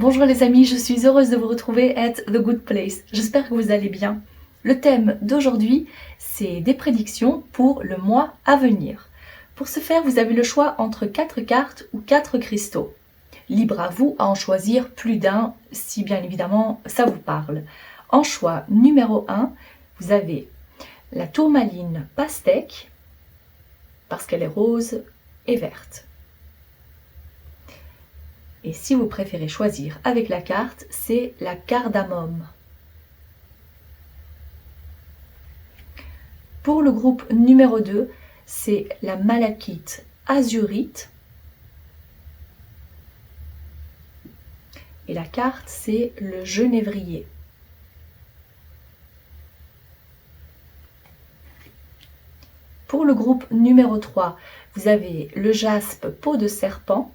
Bonjour les amis, je suis heureuse de vous retrouver at The Good Place. J'espère que vous allez bien. Le thème d'aujourd'hui, c'est des prédictions pour le mois à venir. Pour ce faire, vous avez le choix entre 4 cartes ou 4 cristaux. Libre à vous à en choisir plus d'un, si bien évidemment ça vous parle. En choix numéro 1, vous avez la tourmaline pastèque, parce qu'elle est rose et verte. Et si vous préférez choisir avec la carte, c'est la cardamome. Pour le groupe numéro 2, c'est la malachite azurite. Et la carte, c'est le genévrier. Pour le groupe numéro 3, vous avez le jaspe peau de serpent.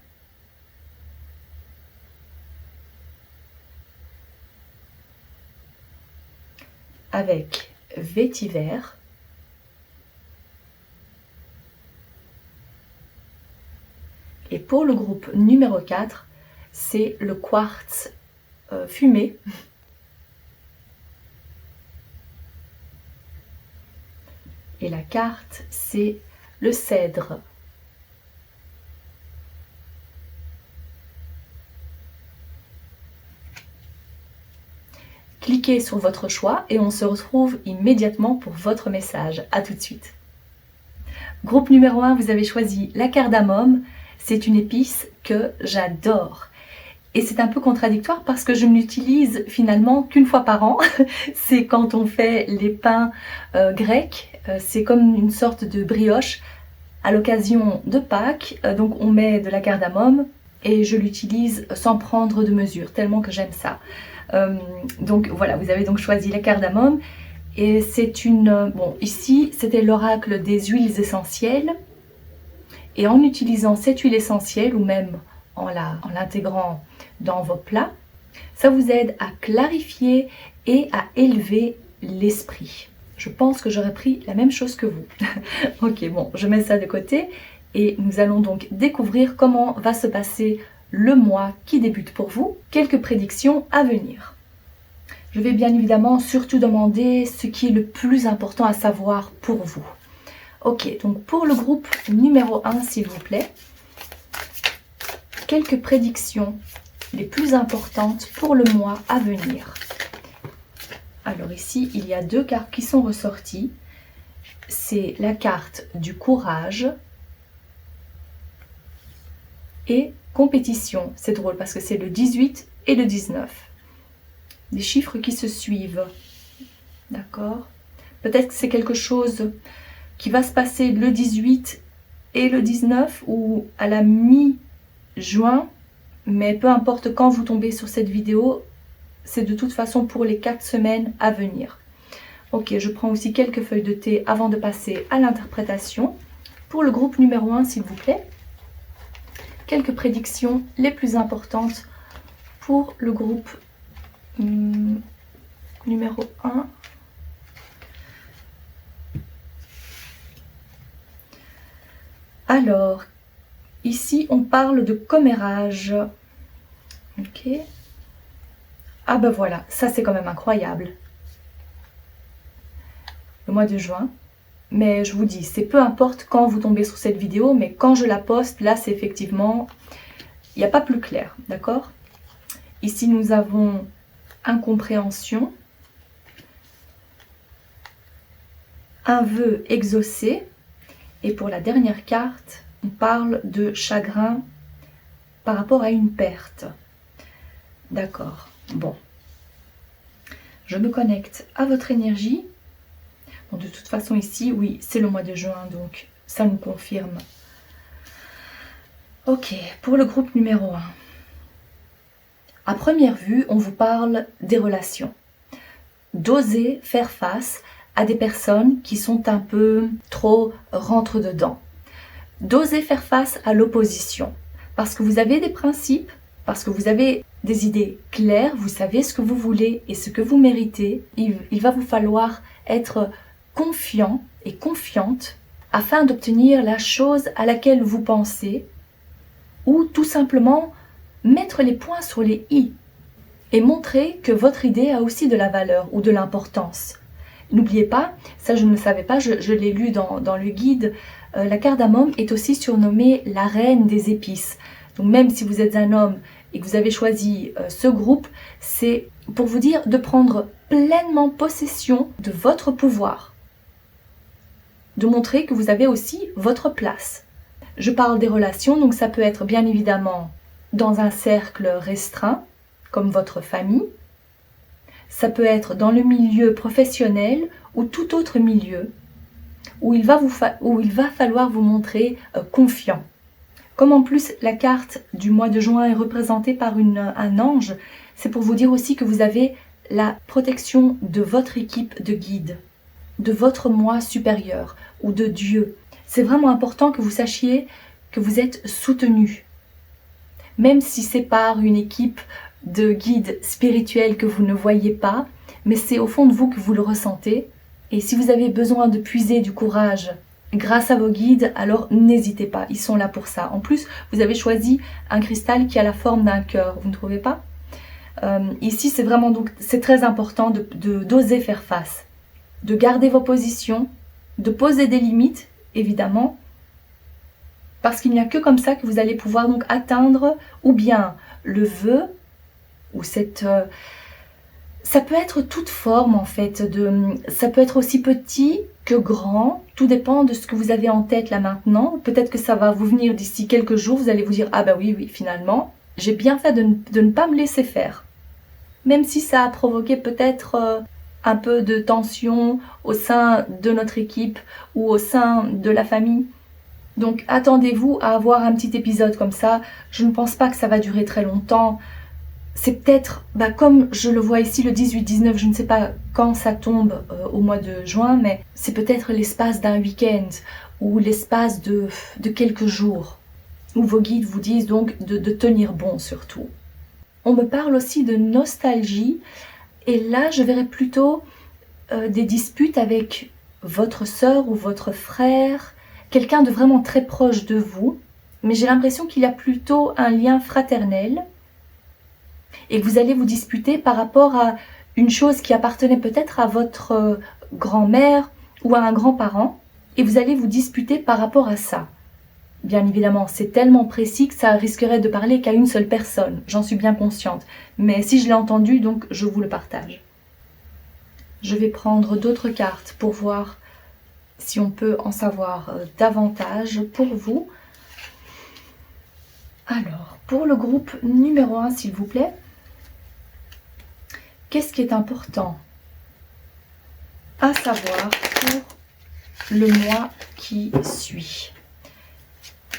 Avec vétiver. Et pour le groupe numéro 4, c'est le quartz fumé. Et la carte, c'est le cèdre. Cliquez sur votre choix et on se retrouve immédiatement pour votre message. A tout de suite. Groupe numéro 1, vous avez choisi la cardamome. C'est une épice que j'adore. Et c'est un peu contradictoire parce que je ne l'utilise finalement qu'une fois par an. C'est quand on fait les pains grecs. C'est comme une sorte de brioche à l'occasion de Pâques. Donc on met de la cardamome et je l'utilise sans prendre de mesure, tellement que j'aime ça. Donc voilà, vous avez donc choisi la cardamome et c'est une... Bon, ici c'était l'oracle des huiles essentielles et en utilisant cette huile essentielle ou même en l'intégrant dans vos plats, ça vous aide à clarifier et à élever l'esprit. Je pense que j'aurais pris la même chose que vous. Ok, bon, je mets ça de côté et nous allons donc découvrir comment va se passer le mois qui débute pour vous, quelques prédictions à venir. Je vais bien évidemment surtout demander ce qui est le plus important à savoir pour vous. Ok, donc pour le groupe numéro 1, s'il vous plaît, quelques prédictions les plus importantes pour le mois à venir. Alors ici, il y a 2 cartes qui sont ressorties. C'est la carte du courage et compétition. C'est drôle parce que c'est le 18 et le 19. Des chiffres qui se suivent. D'accord? Peut-être que c'est quelque chose qui va se passer le 18 et le 19 ou à la mi-juin. Mais peu importe quand vous tombez sur cette vidéo, c'est de toute façon pour les 4 semaines à venir. Ok, je prends aussi quelques feuilles de thé avant de passer à l'interprétation. Pour le groupe numéro 1, s'il vous plaît. Quelques prédictions les plus importantes pour le groupe numéro 1. Alors, ici on parle de commérage. Ok. Ah ben voilà, ça c'est quand même incroyable. Le mois de juin. Mais je vous dis, c'est peu importe quand vous tombez sur cette vidéo, mais quand je la poste, là c'est effectivement, il n'y a pas plus clair, d'accord? Ici nous avons incompréhension, un vœu exaucé, et pour la dernière carte, on parle de chagrin par rapport à une perte. D'accord, bon. Je me connecte à votre énergie. Bon, de toute façon ici, oui, c'est le mois de juin, donc ça nous confirme. Ok, pour le groupe numéro 1. À première vue, on vous parle des relations. D'oser faire face à des personnes qui sont un peu trop rentre-dedans. D'oser faire face à l'opposition. Parce que vous avez des principes, parce que vous avez des idées claires, vous savez ce que vous voulez et ce que vous méritez. Il va vous falloir être confiant et confiante afin d'obtenir la chose à laquelle vous pensez ou tout simplement mettre les points sur les i et montrer que votre idée a aussi de la valeur ou de l'importance. N'oubliez pas, ça je ne le savais pas, je l'ai lu dans le guide, la cardamome est aussi surnommée la reine des épices. Donc même si vous êtes un homme et que vous avez choisi ce groupe, c'est pour vous dire de prendre pleinement possession de votre pouvoir, de montrer que vous avez aussi votre place. Je parle des relations, donc ça peut être bien évidemment dans un cercle restreint, comme votre famille. Ça peut être dans le milieu professionnel ou tout autre milieu où il va falloir vous montrer confiant. Comme en plus la carte du mois de juin est représentée par un ange, c'est pour vous dire aussi que vous avez la protection de votre équipe de guides, de votre moi supérieur ou de Dieu. C'est vraiment important que vous sachiez que vous êtes soutenu. Même si c'est par une équipe de guides spirituels que vous ne voyez pas, mais c'est au fond de vous que vous le ressentez. Et si vous avez besoin de puiser du courage grâce à vos guides, alors n'hésitez pas, ils sont là pour ça. En plus, vous avez choisi un cristal qui a la forme d'un cœur, vous ne trouvez pas? Ici, c'est vraiment donc c'est très important d'oser faire face, de garder vos positions, de poser des limites, évidemment, parce qu'il n'y a que comme ça que vous allez pouvoir donc atteindre ou bien le vœu, ou cette... ça peut être toute forme en fait, ça peut être aussi petit que grand, tout dépend de ce que vous avez en tête là maintenant. Peut-être que ça va vous venir d'ici quelques jours, vous allez vous dire « Ah bah oui, finalement, j'ai bien fait de ne pas me laisser faire ». Même si ça a provoqué peut-être un peu de tension au sein de notre équipe ou au sein de la famille. Donc attendez-vous à avoir un petit épisode comme ça. Je ne pense pas que ça va durer très longtemps. C'est peut-être, comme je le vois ici, le 18-19, je ne sais pas quand ça tombe au mois de juin, mais c'est peut-être l'espace d'un week-end ou l'espace de quelques jours, où vos guides vous disent donc de tenir bon surtout. On me parle aussi de nostalgie, et là je verrais plutôt des disputes avec votre sœur ou votre frère, quelqu'un de vraiment très proche de vous, mais j'ai l'impression qu'il y a plutôt un lien fraternel, et que vous allez vous disputer par rapport à une chose qui appartenait peut-être à votre grand-mère ou à un grand-parent, et vous allez vous disputer par rapport à ça. Bien évidemment, c'est tellement précis que ça risquerait de parler qu'à une seule personne, j'en suis bien consciente, mais si je l'ai entendu, donc je vous le partage. Je vais prendre d'autres cartes pour voir si on peut en savoir davantage pour vous. Alors, pour le groupe numéro 1, s'il vous plaît, qu'est-ce qui est important à savoir pour le mois qui suit?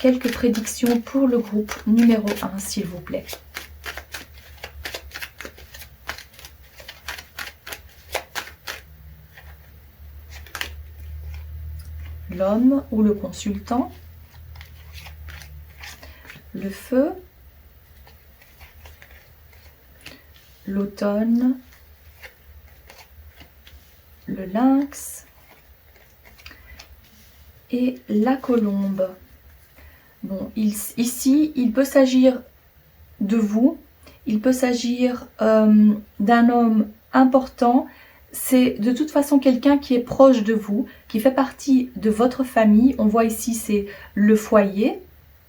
Quelques prédictions pour le groupe numéro 1, s'il vous plaît. L'homme ou le consultant, le feu, l'automne, le lynx et la colombe. Bon, ici, il peut s'agir de vous, il peut s'agir d'un homme important. C'est de toute façon quelqu'un qui est proche de vous, qui fait partie de votre famille. On voit ici, c'est le foyer.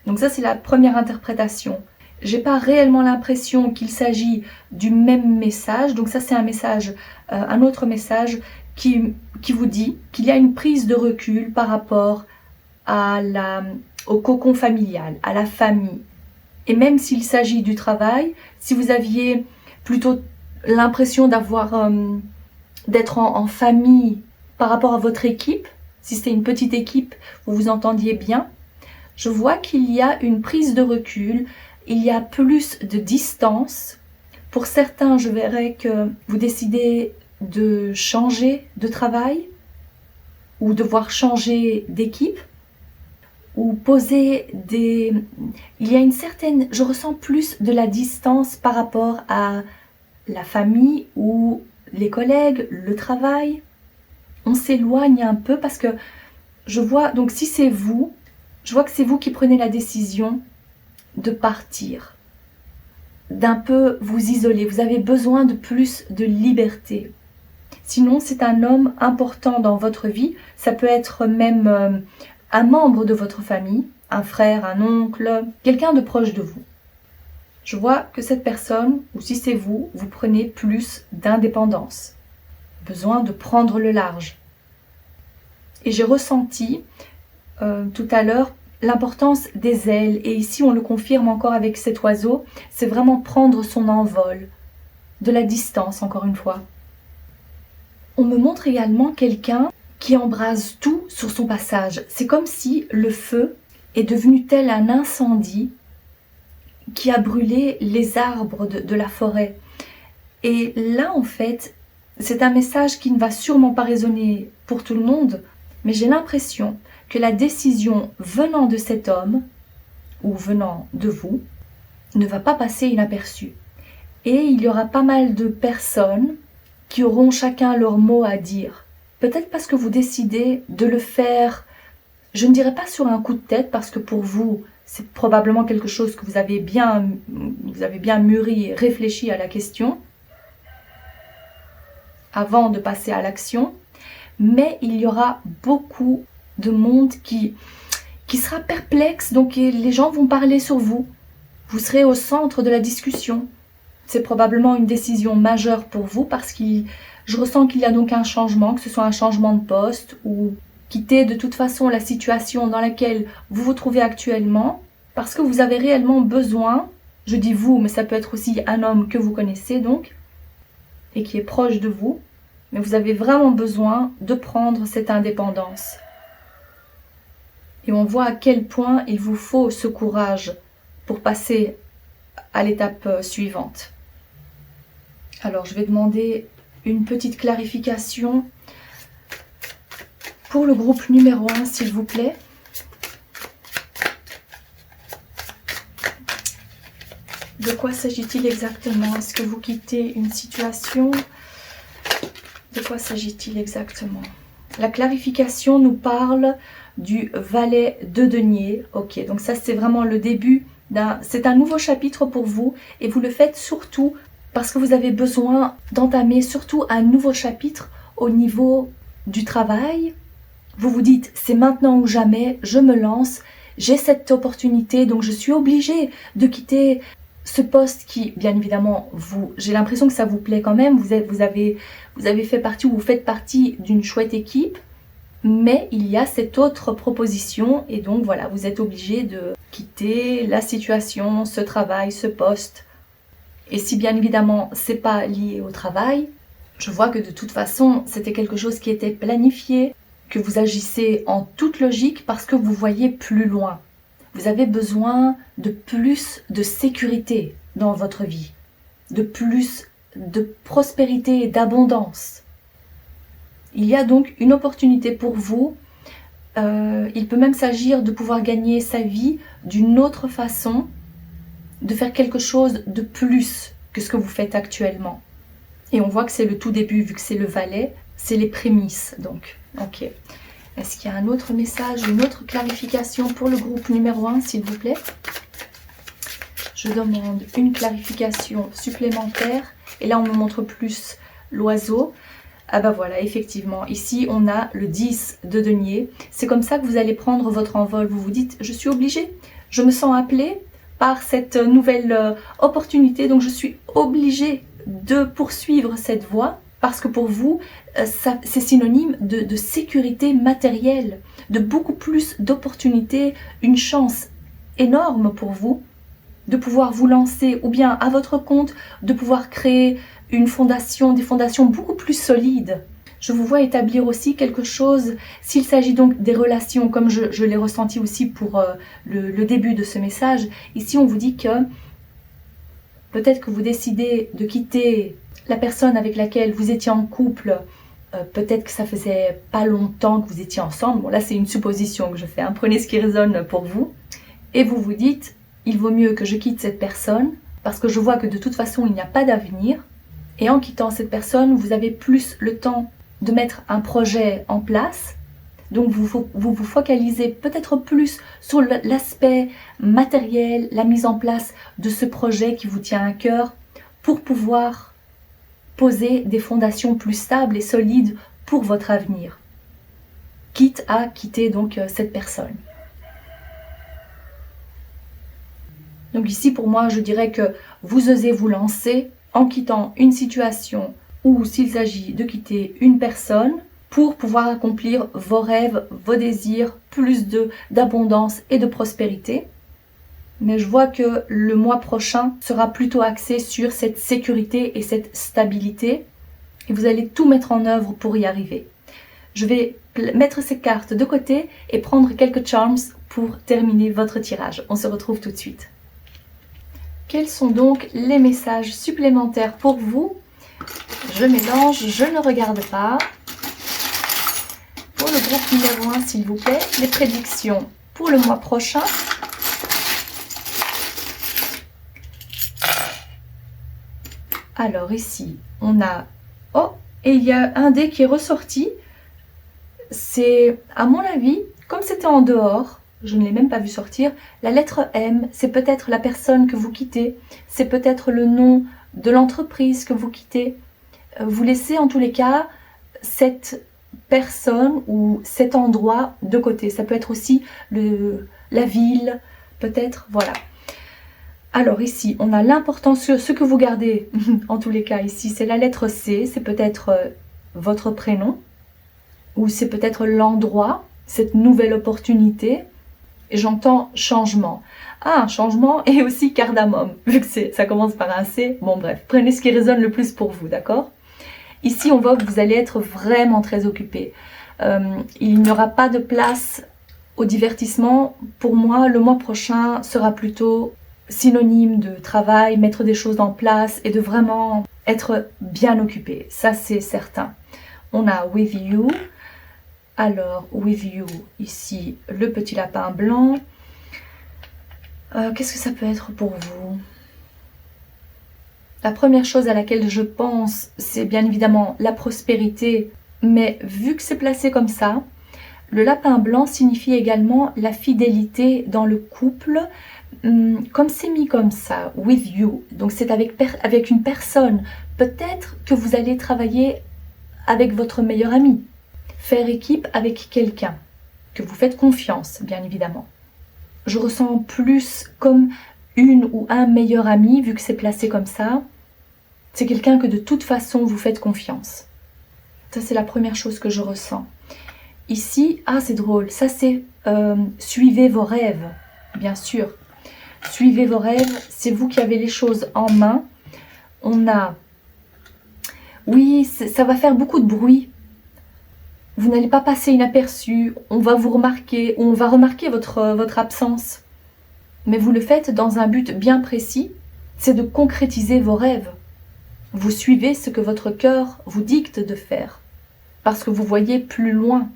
Donc ça, c'est la première interprétation. J'ai pas réellement l'impression qu'il s'agit du même message. Donc ça, c'est un message, un autre message qui vous dit qu'il y a une prise de recul par rapport au cocon familial, à la famille. Et même s'il s'agit du travail, si vous aviez plutôt l'impression d'être en famille par rapport à votre équipe, si c'était une petite équipe, vous vous entendiez bien, je vois qu'il y a une prise de recul, il y a plus de distance. Pour certains, je verrais que vous décidez de changer de travail ou devoir changer d'équipe ou poser des... Il y a une certaine... Je ressens plus de la distance par rapport à la famille ou les collègues, le travail. On s'éloigne un peu parce que je vois... Donc si c'est vous, je vois que c'est vous qui prenez la décision de partir. d'un peu vous isoler, vous avez besoin de plus de liberté. Sinon, c'est un homme important dans votre vie, ça peut être même un membre de votre famille, un frère, un oncle, quelqu'un de proche de vous. Je vois que cette personne, ou si c'est vous, vous prenez plus d'indépendance, besoin de prendre le large. Et j'ai ressenti tout à l'heure l'importance des ailes, et ici on le confirme encore avec cet oiseau, c'est vraiment prendre son envol, de la distance encore une fois. On me montre également quelqu'un qui embrase tout sur son passage. C'est comme si le feu est devenu tel un incendie qui a brûlé les arbres de la forêt. Et là, en fait, c'est un message qui ne va sûrement pas résonner pour tout le monde, mais j'ai l'impression que la décision venant de cet homme, ou venant de vous, ne va pas passer inaperçue. Et il y aura pas mal de personnes qui auront chacun leur mot à dire. Peut-être parce que vous décidez de le faire, je ne dirais pas sur un coup de tête, parce que pour vous, c'est probablement quelque chose que vous avez bien mûri et réfléchi à la question avant de passer à l'action, mais il y aura beaucoup de monde qui sera perplexe, donc les gens vont parler sur vous. Vous serez au centre de la discussion. C'est probablement une décision majeure pour vous parce que je ressens qu'il y a donc un changement, que ce soit un changement de poste ou quitter de toute façon la situation dans laquelle vous vous trouvez actuellement parce que vous avez réellement besoin, je dis vous, mais ça peut être aussi un homme que vous connaissez donc et qui est proche de vous, mais vous avez vraiment besoin de prendre cette indépendance. Et on voit à quel point il vous faut ce courage pour passer à l'étape suivante. Alors, je vais demander une petite clarification pour le groupe numéro 1, s'il vous plaît. De quoi s'agit-il exactement? Est-ce que vous quittez une situation? De quoi s'agit-il exactement? La clarification nous parle du valet de denier. Ok, donc ça c'est vraiment le début c'est un nouveau chapitre pour vous et vous le faites surtout parce que vous avez besoin d'entamer surtout un nouveau chapitre au niveau du travail. Vous vous dites c'est maintenant ou jamais, je me lance, j'ai cette opportunité donc je suis obligée de quitter ce poste qui bien évidemment j'ai l'impression que ça vous plaît quand même, vous avez fait partie ou vous faites partie d'une chouette équipe. Mais il y a cette autre proposition et donc voilà, vous êtes obligé de quitter la situation, ce travail, ce poste. Et si bien évidemment c'est pas lié au travail, je vois que de toute façon c'était quelque chose qui était planifié, que vous agissez en toute logique parce que vous voyez plus loin. Vous avez besoin de plus de sécurité dans votre vie, de plus de prospérité et d'abondance. Il y a donc une opportunité pour vous. Il peut même s'agir de pouvoir gagner sa vie d'une autre façon, de faire quelque chose de plus que ce que vous faites actuellement. Et on voit que c'est le tout début, vu que c'est le valet, c'est les prémices. Donc, ok. Est-ce qu'il y a un autre message, une autre clarification pour le groupe numéro 1, s'il vous plaît? Je demande une clarification supplémentaire. Et là, on me montre plus l'oiseau. Ah bah voilà, effectivement, ici on a le 10 de denier. C'est comme ça que vous allez prendre votre envol. Vous vous dites, je suis obligée, je me sens appelée par cette nouvelle opportunité, donc je suis obligée de poursuivre cette voie parce que pour vous, c'est synonyme de sécurité matérielle, de beaucoup plus d'opportunités, une chance énorme pour vous de pouvoir vous lancer ou bien à votre compte, de pouvoir créer une fondation, des fondations beaucoup plus solides. Je vous vois établir aussi quelque chose, s'il s'agit donc des relations, comme je l'ai ressenti aussi pour le début de ce message. Ici, on vous dit que peut-être que vous décidez de quitter la personne avec laquelle vous étiez en couple, peut-être que ça faisait pas longtemps que vous étiez ensemble. Bon, là, c'est une supposition que je fais, hein. Prenez ce qui résonne pour vous. Et vous vous dites, il vaut mieux que je quitte cette personne, parce que je vois que de toute façon, il n'y a pas d'avenir. Et en quittant cette personne, vous avez plus le temps de mettre un projet en place. Donc vous focalisez peut-être plus sur l'aspect matériel, la mise en place de ce projet qui vous tient à cœur pour pouvoir poser des fondations plus stables et solides pour votre avenir, quitte à quitter donc cette personne. Donc ici pour moi je dirais que vous osez vous lancer en quittant une situation ou s'il s'agit de quitter une personne pour pouvoir accomplir vos rêves, vos désirs, plus d'abondance et de prospérité. Mais je vois que le mois prochain sera plutôt axé sur cette sécurité et cette stabilité. Et vous allez tout mettre en œuvre pour y arriver. Je vais mettre ces cartes de côté et prendre quelques charms pour terminer votre tirage. On se retrouve tout de suite. Quels sont donc les messages supplémentaires pour vous? Je mélange, je ne regarde pas. Pour le groupe numéro 1, s'il vous plaît, les prédictions pour le mois prochain. Alors ici, on a... Oh, et il y a un dé qui est ressorti. C'est, à mon avis, comme c'était en dehors, je ne l'ai même pas vu sortir, la lettre M, c'est peut-être la personne que vous quittez, c'est peut-être le nom de l'entreprise que vous quittez. Vous laissez en tous les cas cette personne ou cet endroit de côté. Ça peut être aussi la ville, peut-être, voilà. Alors ici, on a l'importance sur ce que vous gardez, en tous les cas ici, c'est la lettre C, c'est peut-être votre prénom, ou c'est peut-être l'endroit, cette nouvelle opportunité, et j'entends changement. Ah, changement et aussi cardamome, vu que ça commence par un C, bon bref, prenez ce qui résonne le plus pour vous, d'accord? Ici, on voit que vous allez être vraiment très occupé. Il n'y aura pas de place au divertissement. Pour moi, le mois prochain sera plutôt synonyme de travail, mettre des choses en place et de vraiment être bien occupé. Ça, c'est certain. On a with you. Alors, with you, ici, le petit lapin blanc. Qu'est-ce que ça peut être pour vous? La première chose à laquelle je pense, c'est bien évidemment la prospérité. Mais vu que c'est placé comme ça, le lapin blanc signifie également la fidélité dans le couple. Comme c'est mis comme ça, with you, donc c'est avec une personne, peut-être que vous allez travailler avec votre meilleur ami, faire équipe avec quelqu'un, que vous faites confiance, bien évidemment. Je ressens plus comme une ou un meilleur ami, vu que c'est placé comme ça. C'est quelqu'un que de toute façon vous faites confiance. Ça c'est la première chose que je ressens. Ici, ah c'est drôle, ça c'est suivez vos rêves, bien sûr. Suivez vos rêves, c'est vous qui avez les choses en main. On a... Oui, ça va faire beaucoup de bruit. Vous n'allez pas passer inaperçu. On va vous remarquer, ou on va remarquer votre absence. Mais vous le faites dans un but bien précis, c'est de concrétiser vos rêves. Vous suivez ce que votre cœur vous dicte de faire. Parce que vous voyez plus loin.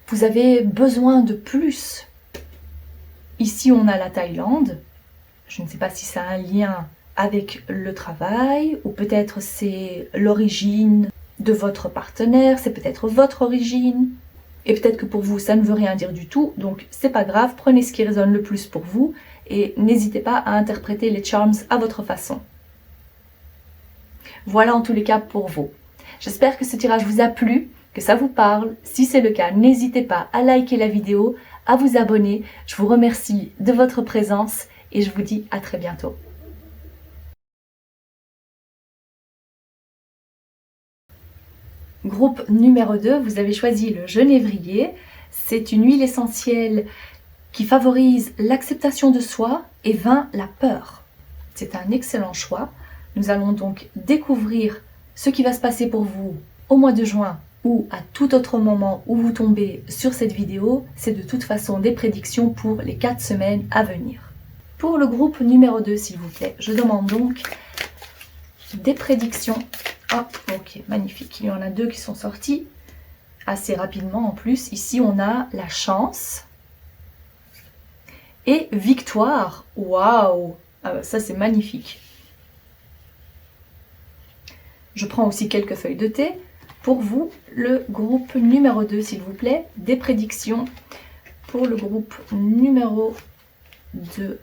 Vous avez besoin de plus. Ici, on a la Thaïlande. Je ne sais pas si ça a un lien avec le travail ou peut-être c'est l'origine de votre partenaire, c'est peut-être votre origine. Et peut-être que pour vous, ça ne veut rien dire du tout. Donc, c'est pas grave, prenez ce qui résonne le plus pour vous et n'hésitez pas à interpréter les charms à votre façon. Voilà en tous les cas pour vous. J'espère que ce tirage vous a plu, que ça vous parle. Si c'est le cas, n'hésitez pas à liker la vidéo, à vous abonner. Je vous remercie de votre présence et je vous dis à très bientôt. Groupe numéro 2, vous avez choisi le genévrier. C'est une huile essentielle qui favorise l'acceptation de soi et vainc la peur. C'est un excellent choix. Nous allons donc découvrir ce qui va se passer pour vous au mois de juin ou à tout autre moment où vous tombez sur cette vidéo. C'est de toute façon des prédictions pour les 4 semaines à venir. Pour le groupe numéro 2, s'il vous plaît, je demande donc des prédictions. Oh, ok, magnifique. Il y en a 2 qui sont sortis assez rapidement en plus. Ici, on a la chance et victoire. Waouh! Ça, c'est magnifique. Je prends aussi quelques feuilles de thé pour vous, le groupe numéro 2, s'il vous plaît, des prédictions pour le groupe numéro 2.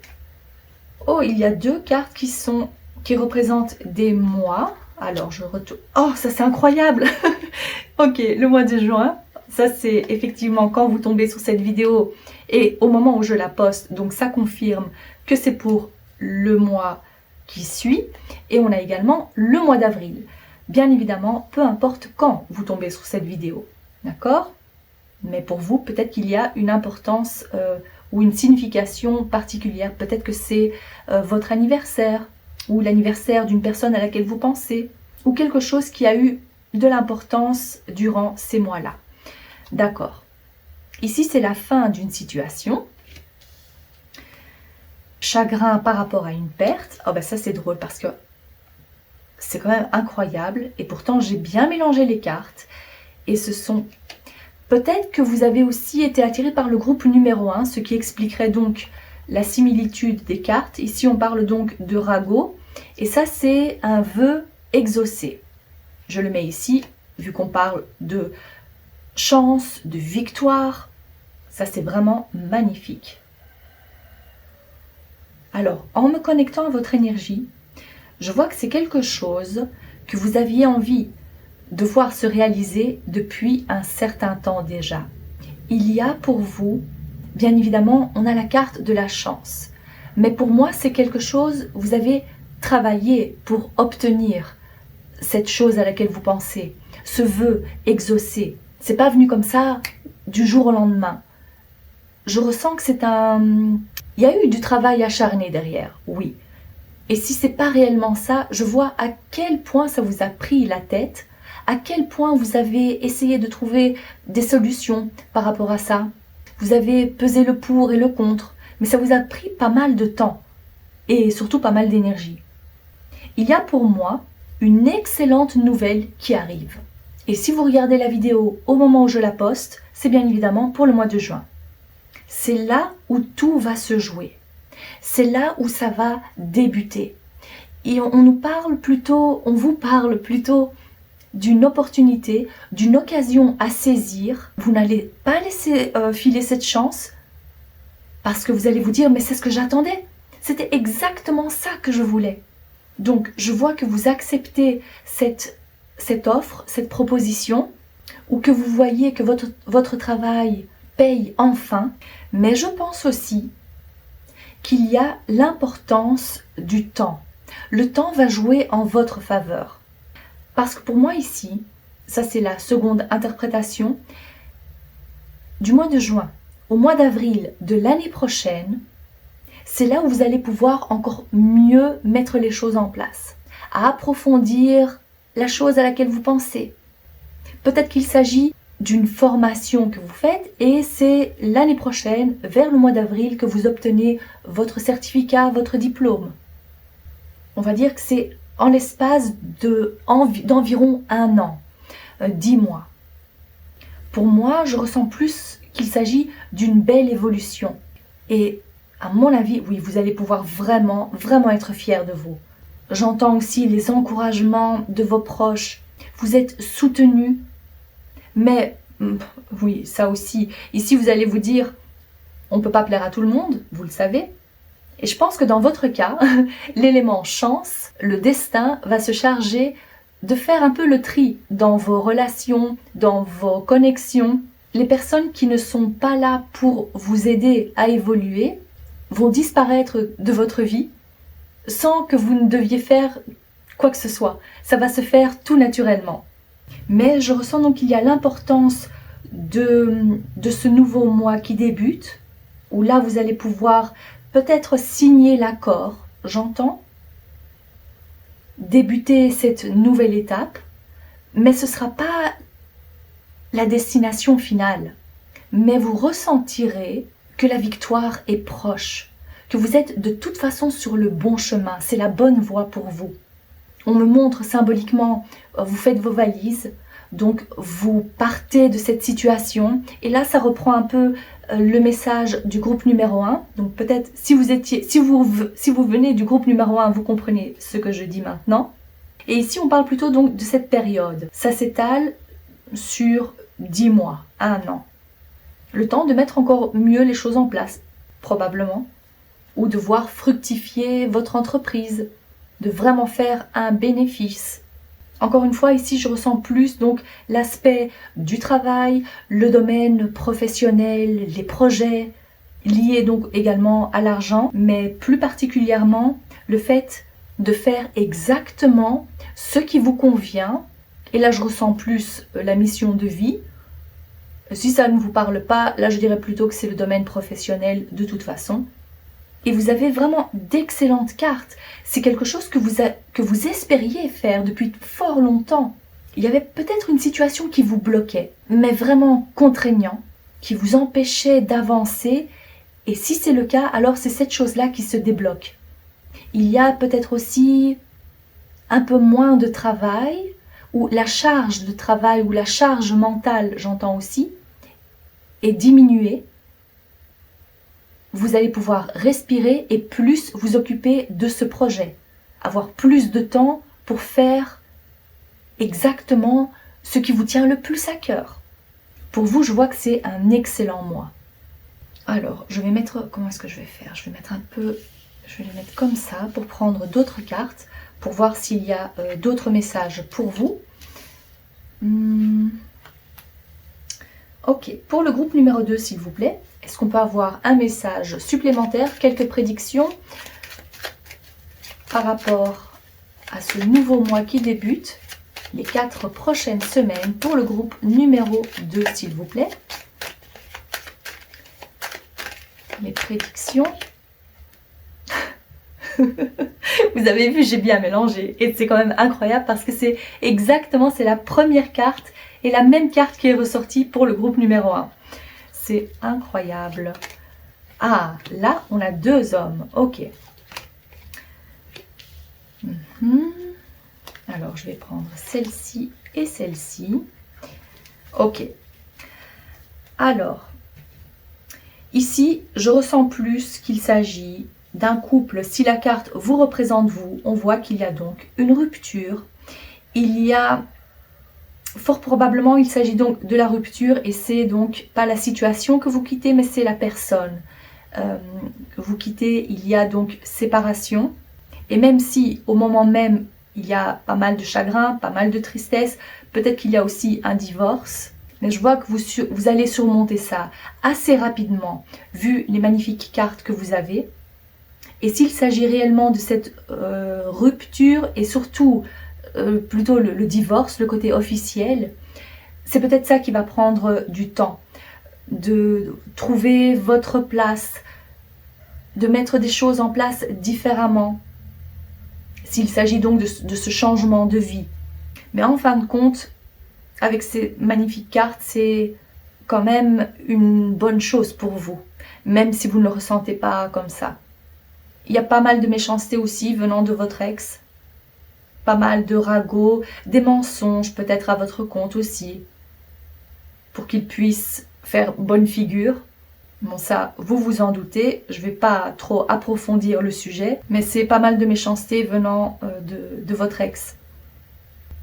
Oh, il y a 2 cartes qui représentent des mois. Alors, je retourne. Oh, ça c'est incroyable. Ok, le mois de juin. Ça, c'est effectivement quand vous tombez sur cette vidéo et au moment où je la poste. Donc, ça confirme que c'est pour le mois qui suit. Et on a également le mois d'avril. Bien évidemment, peu importe quand vous tombez sur cette vidéo. D'accord? Mais pour vous, peut-être qu'il y a une importance ou une signification particulière. Peut-être que c'est votre anniversaire ou l'anniversaire d'une personne à laquelle vous pensez ou quelque chose qui a eu de l'importance durant ces mois-là. D'accord. Ici, c'est la fin d'une situation. Chagrin par rapport à une perte. Oh ben ça, c'est drôle parce que c'est quand même incroyable. Et pourtant, j'ai bien mélangé les cartes. Et ce sont... Peut-être que vous avez aussi été attiré par le groupe numéro 1, ce qui expliquerait donc la similitude des cartes. Ici, on parle donc de ragot. Et ça, c'est un vœu exaucé. Je le mets ici, vu qu'on parle de chance, de victoire. Ça, c'est vraiment magnifique. Alors, en me connectant à votre énergie, je vois que c'est quelque chose que vous aviez envie de voir se réaliser depuis un certain temps déjà. Il y a pour vous, bien évidemment, on a la carte de la chance. Mais pour moi, c'est quelque chose, vous avez travaillé pour obtenir cette chose à laquelle vous pensez, ce vœu exaucé. C'est pas venu comme ça du jour au lendemain. Je ressens que c'est un... Il y a eu du travail acharné derrière, oui. Et si c'est pas réellement ça, je vois à quel point ça vous a pris la tête, à quel point vous avez essayé de trouver des solutions par rapport à ça. Vous avez pesé le pour et le contre, mais ça vous a pris pas mal de temps et surtout pas mal d'énergie. Il y a pour moi une excellente nouvelle qui arrive. Et si vous regardez la vidéo au moment où je la poste, c'est bien évidemment pour le mois de juin. C'est là où tout va se jouer. C'est là où ça va débuter. Et on vous parle plutôt d'une opportunité, d'une occasion à saisir. Vous n'allez pas laisser filer cette chance parce que vous allez vous dire « mais c'est ce que j'attendais, c'était exactement ça que je voulais ». Donc je vois que vous acceptez cette offre, cette proposition, ou que vous voyez que votre travail paye enfin, mais je pense aussi qu'il y a l'importance du temps. Le temps va jouer en votre faveur. Parce que pour moi ici, ça c'est la seconde interprétation, du mois de juin au mois d'avril de l'année prochaine, c'est là où vous allez pouvoir encore mieux mettre les choses en place, à approfondir la chose à laquelle vous pensez. Peut-être qu'il s'agit d'une formation que vous faites et c'est l'année prochaine, vers le mois d'avril, que vous obtenez votre certificat, votre diplôme. On va dire que c'est en l'espace d'environ 1 an, 10 mois. Pour moi, je ressens plus qu'il s'agit d'une belle évolution. Et à mon avis, oui, vous allez pouvoir vraiment, vraiment être fiers de vous. J'entends aussi les encouragements de vos proches. Vous êtes soutenus. Mais, oui, ça aussi. Ici, vous allez vous dire, on ne peut pas plaire à tout le monde, vous le savez. Et je pense que dans votre cas, l'élément chance, le destin, va se charger de faire un peu le tri dans vos relations, dans vos connexions. Les personnes qui ne sont pas là pour vous aider à évoluer vont disparaître de votre vie sans que vous ne deviez faire quoi que ce soit. Ça va se faire tout naturellement. Mais je ressens donc qu'il y a l'importance de ce nouveau mois qui débute, où là vous allez pouvoir peut-être signer l'accord, j'entends, débuter cette nouvelle étape, mais ce ne sera pas la destination finale. Mais vous ressentirez que la victoire est proche, que vous êtes de toute façon sur le bon chemin, c'est la bonne voie pour vous. On me montre symboliquement, vous faites vos valises, donc vous partez de cette situation. Et là, ça reprend un peu le message du groupe numéro 1. Donc peut-être, si vous venez du groupe numéro 1, vous comprenez ce que je dis maintenant. Et ici, on parle plutôt donc de cette période. Ça s'étale sur 10 mois, 1 an. Le temps de mettre encore mieux les choses en place, probablement, ou de voir fructifier votre entreprise, de vraiment faire un bénéfice. Encore une fois, ici, je ressens plus donc l'aspect du travail, le domaine professionnel, les projets, liés donc également à l'argent, mais plus particulièrement le fait de faire exactement ce qui vous convient. Et là, je ressens plus la mission de vie. Si ça ne vous parle pas, là, je dirais plutôt que c'est le domaine professionnel de toute façon. Et vous avez vraiment d'excellentes cartes. C'est quelque chose que vous espériez faire depuis fort longtemps. Il y avait peut-être une situation qui vous bloquait, mais vraiment contraignant, qui vous empêchait d'avancer. Et si c'est le cas, alors c'est cette chose-là qui se débloque. Il y a peut-être aussi un peu moins de travail, ou la charge de travail, ou la charge mentale, j'entends aussi, est diminuée. Vous allez pouvoir respirer et plus vous occuper de ce projet. Avoir plus de temps pour faire exactement ce qui vous tient le plus à cœur. Pour vous, je vois que c'est un excellent mois. Alors, je vais mettre... Comment est-ce que je vais faire? Je vais mettre un peu... Je vais les mettre comme ça pour prendre d'autres cartes, pour voir s'il y a d'autres messages pour vous. Ok, pour le groupe numéro 2, s'il vous plaît, est-ce qu'on peut avoir un message supplémentaire, quelques prédictions par rapport à ce nouveau mois qui débute, les 4 prochaines semaines pour le groupe numéro 2, s'il vous plaît. Les prédictions. Vous avez vu, j'ai bien mélangé et c'est quand même incroyable parce que c'est la première carte et la même carte qui est ressortie pour le groupe numéro 1. C'est incroyable. Ah, là, on a 2 hommes. Ok. Alors, je vais prendre celle-ci et celle-ci. Ok. Alors, ici, je ressens plus qu'il s'agit d'un couple. Si la carte vous représente vous, on voit qu'il y a donc une rupture. Il y a... Fort probablement, il s'agit donc de la rupture et c'est donc pas la situation que vous quittez, mais c'est la personne que vous quittez. Il y a donc séparation. Et même si au moment même, il y a pas mal de chagrin, pas mal de tristesse, peut-être qu'il y a aussi un divorce. Mais je vois que vous allez surmonter ça assez rapidement, vu les magnifiques cartes que vous avez. Et s'il s'agit réellement de cette rupture et surtout... plutôt le divorce, le côté officiel, c'est peut-être ça qui va prendre du temps, de trouver votre place, de mettre des choses en place différemment, s'il s'agit donc de ce changement de vie. Mais en fin de compte, avec ces magnifiques cartes, c'est quand même une bonne chose pour vous, même si vous ne le ressentez pas comme ça. Il y a pas mal de méchanceté aussi venant de votre ex, pas mal de ragots, des mensonges peut-être à votre compte aussi, pour qu'il puisse faire bonne figure. Bon, ça, vous vous en doutez, je ne vais pas trop approfondir le sujet, mais c'est pas mal de méchanceté venant de votre ex.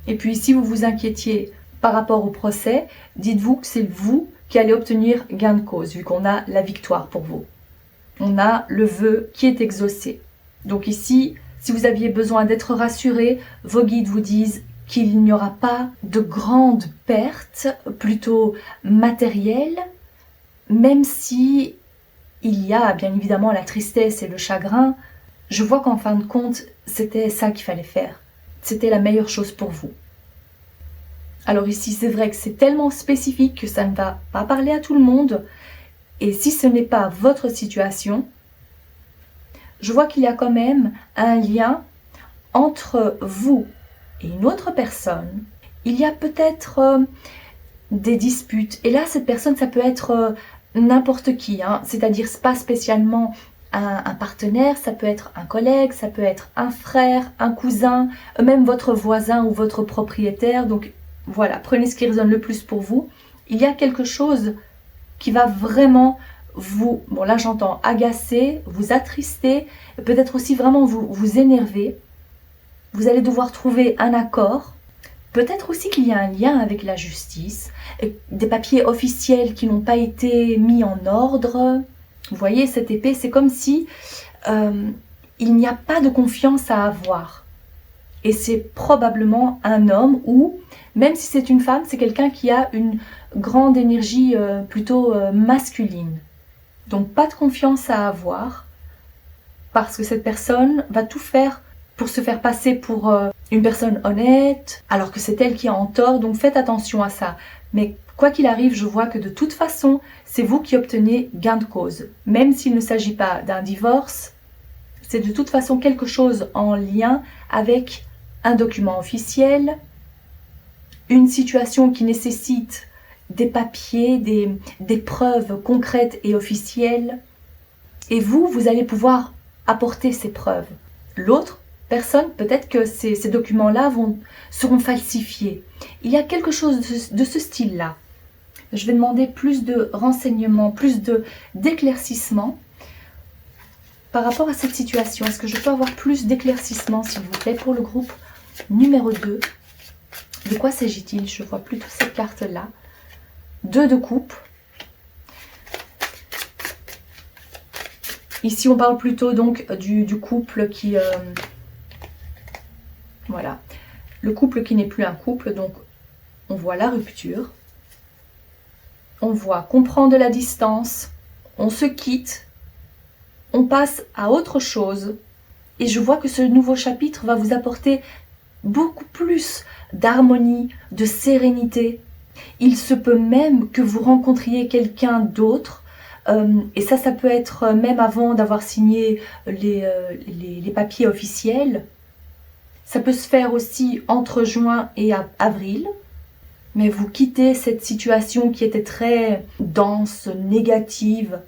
Et puis, si vous vous inquiétiez par rapport au procès, dites-vous que c'est vous qui allez obtenir gain de cause, vu qu'on a la victoire pour vous. On a le vœu qui est exaucé. Donc ici, si vous aviez besoin d'être rassuré, vos guides vous disent qu'il n'y aura pas de grandes pertes, plutôt matérielles, même si il y a bien évidemment la tristesse et le chagrin. Je vois qu'en fin de compte, c'était ça qu'il fallait faire. C'était la meilleure chose pour vous. Alors ici, c'est vrai que c'est tellement spécifique que ça ne va pas parler à tout le monde. Et si ce n'est pas votre situation, je vois qu'il y a quand même un lien entre vous et une autre personne. Il y a peut-être des disputes. Et là, cette personne, ça peut être n'importe qui. C'est-à-dire, ce n'est pas spécialement un partenaire, ça peut être un collègue, ça peut être un frère, un cousin, même votre voisin ou votre propriétaire. Donc voilà, prenez ce qui résonne le plus pour vous. Il y a quelque chose qui va vraiment vous, bon là j'entends agacer, vous attrister, peut-être aussi vraiment vous énerver. Vous allez devoir trouver un accord Peut-être aussi qu'il y a un lien avec la justice, des papiers officiels qui n'ont pas été mis en ordre. Vous voyez, cette épée, c'est comme si il n'y a pas de confiance à avoir. Et c'est probablement un homme ou, même si c'est une femme, c'est quelqu'un qui a une grande énergie plutôt masculine. Donc pas de confiance à avoir, parce que cette personne va tout faire pour se faire passer pour une personne honnête, alors que c'est elle qui est en tort, donc faites attention à ça. Mais quoi qu'il arrive, je vois que de toute façon, c'est vous qui obtenez gain de cause. Même s'il ne s'agit pas d'un divorce, c'est de toute façon quelque chose en lien avec un document officiel, une situation qui nécessite des papiers, des preuves concrètes et officielles. Et vous allez pouvoir apporter ces preuves. L'autre personne, peut-être que ces documents-là seront falsifiés. Il y a quelque chose de ce style-là. Je vais demander plus de renseignements, plus d'éclaircissements par rapport à cette situation. Est-ce que je peux avoir plus d'éclaircissements, s'il vous plaît, pour le groupe numéro 2? De quoi s'agit-il? Je vois plutôt cette carte-là. 2 de coupe. Ici, on parle plutôt donc du couple qui... voilà. Le couple qui n'est plus un couple, donc on voit la rupture. On voit qu'on prend de la distance, on se quitte, on passe à autre chose. Et je vois que ce nouveau chapitre va vous apporter beaucoup plus d'harmonie, de sérénité. Il se peut même que vous rencontriez quelqu'un d'autre. Et ça peut être même avant d'avoir signé les papiers officiels. Ça peut se faire aussi entre juin et avril. Mais vous quittez cette situation qui était très dense, négative,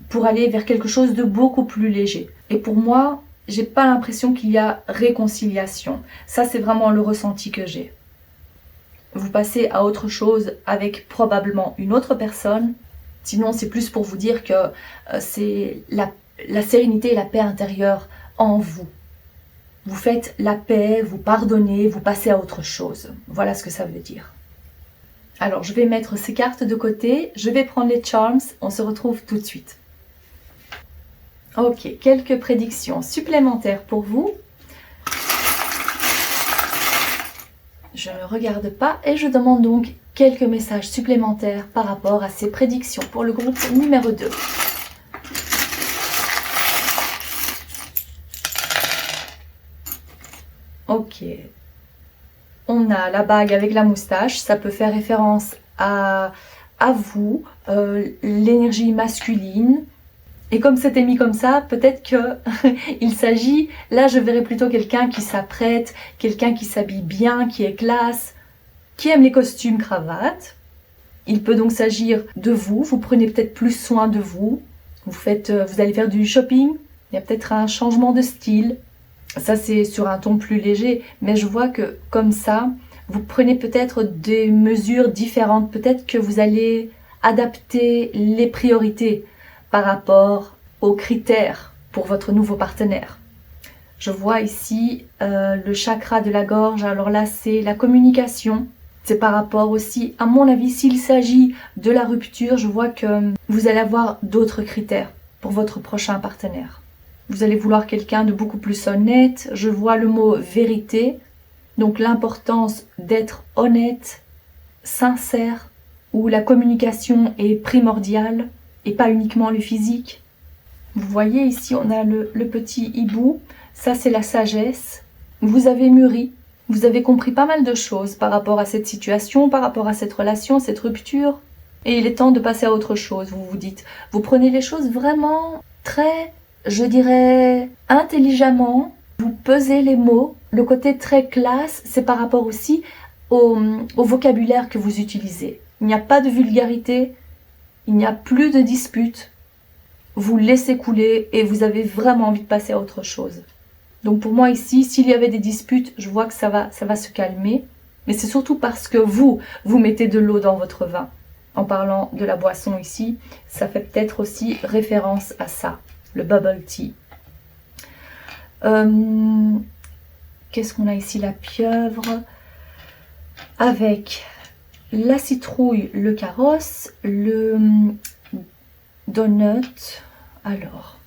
pour aller vers quelque chose de beaucoup plus léger. Et pour moi, j'ai pas l'impression qu'il y a réconciliation. Ça, c'est vraiment le ressenti que j'ai. Vous passez à autre chose avec probablement une autre personne. Sinon, c'est plus pour vous dire que c'est la sérénité et la paix intérieure en vous. Vous faites la paix, vous pardonnez, vous passez à autre chose. Voilà ce que ça veut dire. Alors, je vais mettre ces cartes de côté. Je vais prendre les charms. On se retrouve tout de suite. Ok, quelques prédictions supplémentaires pour vous. Je ne regarde pas et je demande donc quelques messages supplémentaires par rapport à ces prédictions pour le groupe numéro 2. Ok. On a la bague avec la moustache, ça peut faire référence à vous, l'énergie masculine. Et comme c'était mis comme ça, peut-être qu'il s'agit, là je verrais plutôt quelqu'un qui s'apprête, quelqu'un qui s'habille bien, qui est classe, qui aime les costumes, cravates. Il peut donc s'agir de vous, vous prenez peut-être plus soin de vous, vous allez faire du shopping, il y a peut-être un changement de style. Ça c'est sur un ton plus léger, mais je vois que comme ça, vous prenez peut-être des mesures différentes, peut-être que vous allez adapter les priorités par rapport aux critères pour votre nouveau partenaire. Je vois ici le chakra de la gorge, alors là c'est la communication. C'est par rapport aussi, à mon avis, s'il s'agit de la rupture, je vois que vous allez avoir d'autres critères pour votre prochain partenaire. Vous allez vouloir quelqu'un de beaucoup plus honnête. Je vois le mot vérité, donc l'importance d'être honnête, sincère, où la communication est primordiale et pas uniquement le physique. Vous voyez ici, on a le petit hibou, ça c'est la sagesse. Vous avez mûri, vous avez compris pas mal de choses par rapport à cette situation, par rapport à cette relation, cette rupture. Et il est temps de passer à autre chose, vous vous dites. Vous prenez les choses vraiment très... je dirais intelligemment, vous pesez les mots. Le côté très classe, c'est par rapport aussi au vocabulaire que vous utilisez. Il n'y a pas de vulgarité, il n'y a plus de disputes. Vous laissez couler et vous avez vraiment envie de passer à autre chose. Donc pour moi ici, s'il y avait des disputes, je vois que ça va se calmer. Mais c'est surtout parce que vous mettez de l'eau dans votre vin. En parlant de la boisson ici, ça fait peut-être aussi référence à ça. Le bubble tea. Qu'est-ce qu'on a ici? La pieuvre. avec la citrouille, le carrosse, le donut. Alors,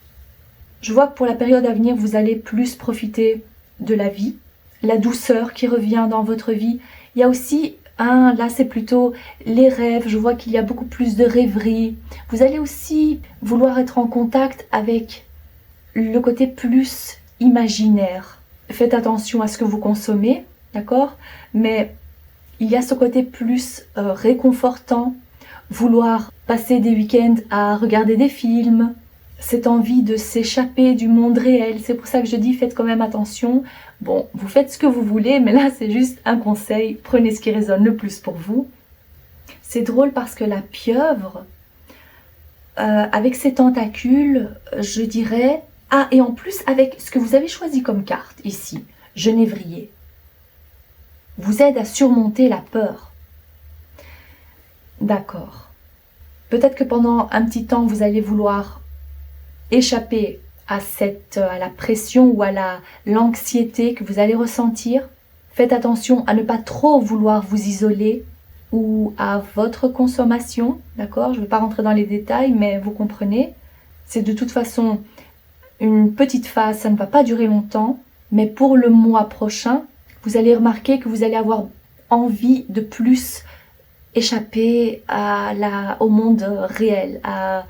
je vois que pour la période à venir, vous allez plus profiter de la vie, la douceur qui revient dans votre vie. Il y a aussi là c'est plutôt les rêves, je vois qu'il y a beaucoup plus de rêveries. Vous allez aussi vouloir être en contact avec le côté plus imaginaire. Faites attention à ce que vous consommez, d'accord? Mais il y a ce côté plus réconfortant, vouloir passer des week-ends à regarder des films, cette envie de s'échapper du monde réel. C'est pour ça que je dis faites quand même attention. Bon, vous faites ce que vous voulez, mais là c'est juste un conseil. Prenez ce qui résonne le plus pour vous. C'est drôle parce que la pieuvre, avec ses tentacules, je dirais... Ah, et en plus avec ce que vous avez choisi comme carte ici, genévrier, vous aide à surmonter la peur. D'accord. Peut-être que pendant un petit temps, vous allez vouloir échapper à la pression ou à l'anxiété que vous allez ressentir. Faites attention à ne pas trop vouloir vous isoler ou à votre consommation, d'accord? Je ne vais pas rentrer dans les détails, mais vous comprenez. C'est de toute façon une petite phase, ça ne va pas durer longtemps, mais pour le mois prochain, vous allez remarquer que vous allez avoir envie de plus échapper au monde réel, à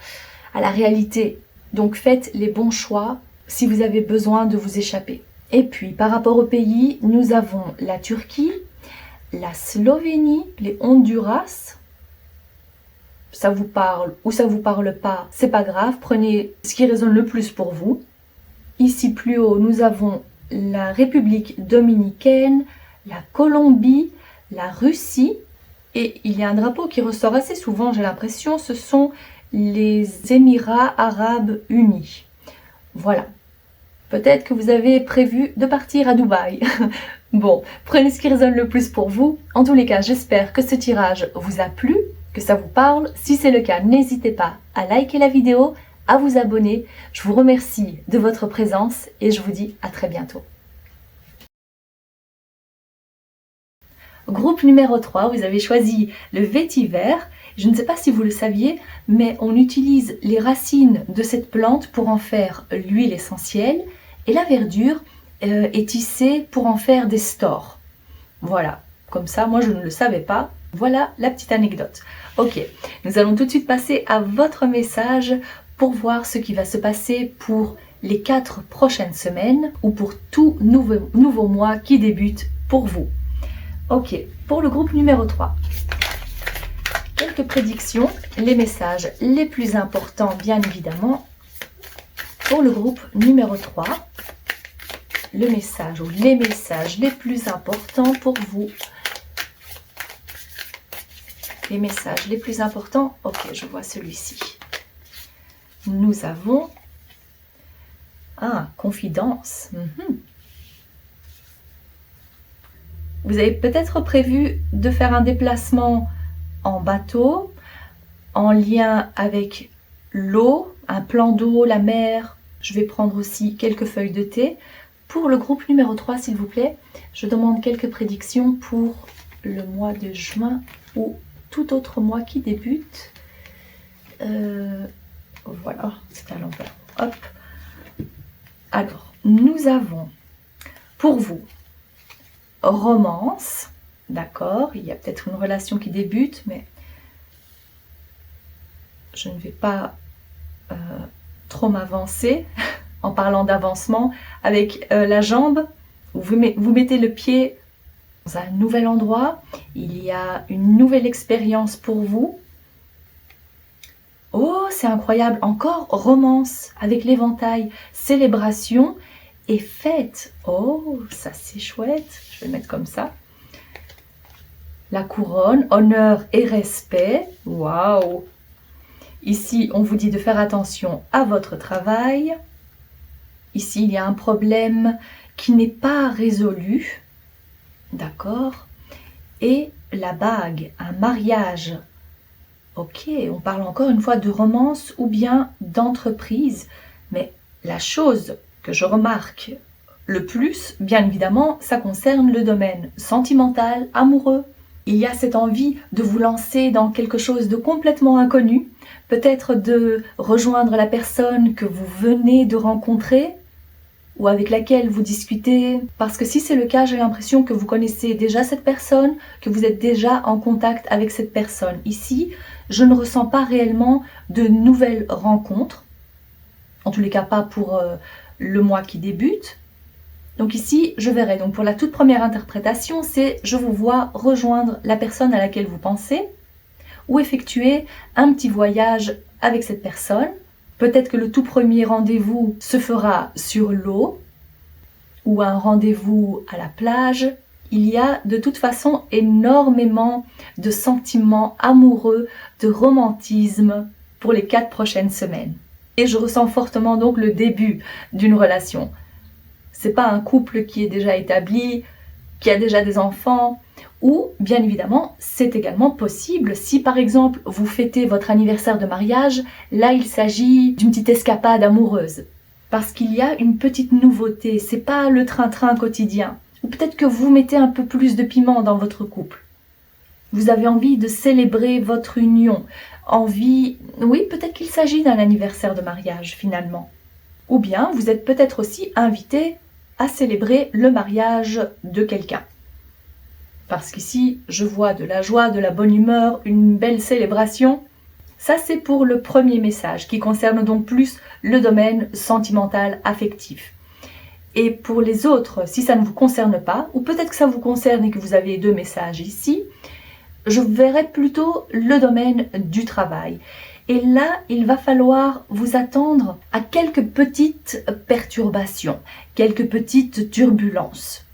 la réalité. Donc faites les bons choix si vous avez besoin de vous échapper. Et puis par rapport au pays, nous avons la Turquie, la Slovénie, les Honduras. Ça vous parle ou ça vous parle pas, c'est pas grave, prenez ce qui résonne le plus pour vous. Ici plus haut, nous avons la République dominicaine, la Colombie, la Russie, et il y a un drapeau qui ressort assez souvent, j'ai l'impression, ce sont les Émirats arabes unis. Voilà. Peut-être que vous avez prévu de partir à Dubaï. Bon, prenez ce qui résonne le plus pour vous. En tous les cas, j'espère que ce tirage vous a plu, que ça vous parle. Si c'est le cas, n'hésitez pas à liker la vidéo, à vous abonner. Je vous remercie de votre présence et je vous dis à très bientôt. Groupe numéro 3, vous avez choisi le vétiver. Je ne sais pas si vous le saviez, mais on utilise les racines de cette plante pour en faire l'huile essentielle et la verdure est tissée pour en faire des stores. Voilà, comme ça, moi je ne le savais pas. Voilà la petite anecdote. Ok, nous allons tout de suite passer à votre message pour voir ce qui va se passer pour les 4 prochaines semaines ou pour tout nouveau mois qui débute pour vous. Ok, pour le groupe numéro 3. Quelques prédictions, les messages les plus importants bien évidemment. Pour le groupe numéro 3, le message ou les messages les plus importants pour vous. Les messages les plus importants, ok, je vois celui-ci. Nous avons confidence. Vous avez peut-être prévu de faire un déplacement en bateau, en lien avec l'eau, un plan d'eau, la mer. Je vais prendre aussi quelques feuilles de thé. Pour le groupe numéro 3, s'il vous plaît, je demande quelques prédictions pour le mois de juin ou tout autre mois qui débute. Voilà, c'est à l'envers. Hop. Alors, nous avons pour vous romance, d'accord, il y a peut-être une relation qui débute, mais je ne vais pas trop m'avancer en parlant d'avancement. Avec la jambe, vous mettez le pied dans un nouvel endroit, il y a une nouvelle expérience pour vous. Oh, c'est incroyable, encore romance avec l'éventail, célébration et fête. Oh, ça c'est chouette, je vais le mettre comme ça. La couronne, honneur et respect, waouh. Ici, on vous dit de faire attention à votre travail. Ici, il y a un problème qui n'est pas résolu, d'accord. Et la bague, un mariage. Ok, on parle encore une fois de romance ou bien d'entreprise, mais la chose que je remarque le plus, bien évidemment, ça concerne le domaine sentimental, amoureux. Il y a cette envie de vous lancer dans quelque chose de complètement inconnu, peut-être de rejoindre la personne que vous venez de rencontrer ou avec laquelle vous discutez. Parce que si c'est le cas, j'ai l'impression que vous connaissez déjà cette personne, que vous êtes déjà en contact avec cette personne. Ici, je ne ressens pas réellement de nouvelles rencontres, en tous les cas pas pour le mois qui débute. Donc ici, je verrai. Donc pour la toute première interprétation, c'est je vous vois rejoindre la personne à laquelle vous pensez ou effectuer un petit voyage avec cette personne. Peut-être que le tout premier rendez-vous se fera sur l'eau ou un rendez-vous à la plage. Il y a de toute façon énormément de sentiments amoureux, de romantisme pour les 4 prochaines semaines. Et je ressens fortement donc le début d'une relation. C'est pas un couple qui est déjà établi, qui a déjà des enfants, ou bien évidemment, c'est également possible si par exemple vous fêtez votre anniversaire de mariage, là il s'agit d'une petite escapade amoureuse. Parce qu'il y a une petite nouveauté, c'est pas le train-train quotidien. Ou peut-être que vous mettez un peu plus de piment dans votre couple. Vous avez envie de célébrer votre union. Oui, peut-être qu'il s'agit d'un anniversaire de mariage finalement. Ou bien vous êtes peut-être aussi invité à célébrer le mariage de quelqu'un. Parce qu'ici, je vois de la joie, de la bonne humeur, une belle célébration. Ça, c'est pour le premier message, qui concerne donc plus le domaine sentimental, affectif. Et pour les autres, si ça ne vous concerne pas, ou peut-être que ça vous concerne et que vous avez 2 messages ici, je verrai plutôt le domaine du travail. Et là, il va falloir vous attendre à quelques petites perturbations, quelques petites turbulences.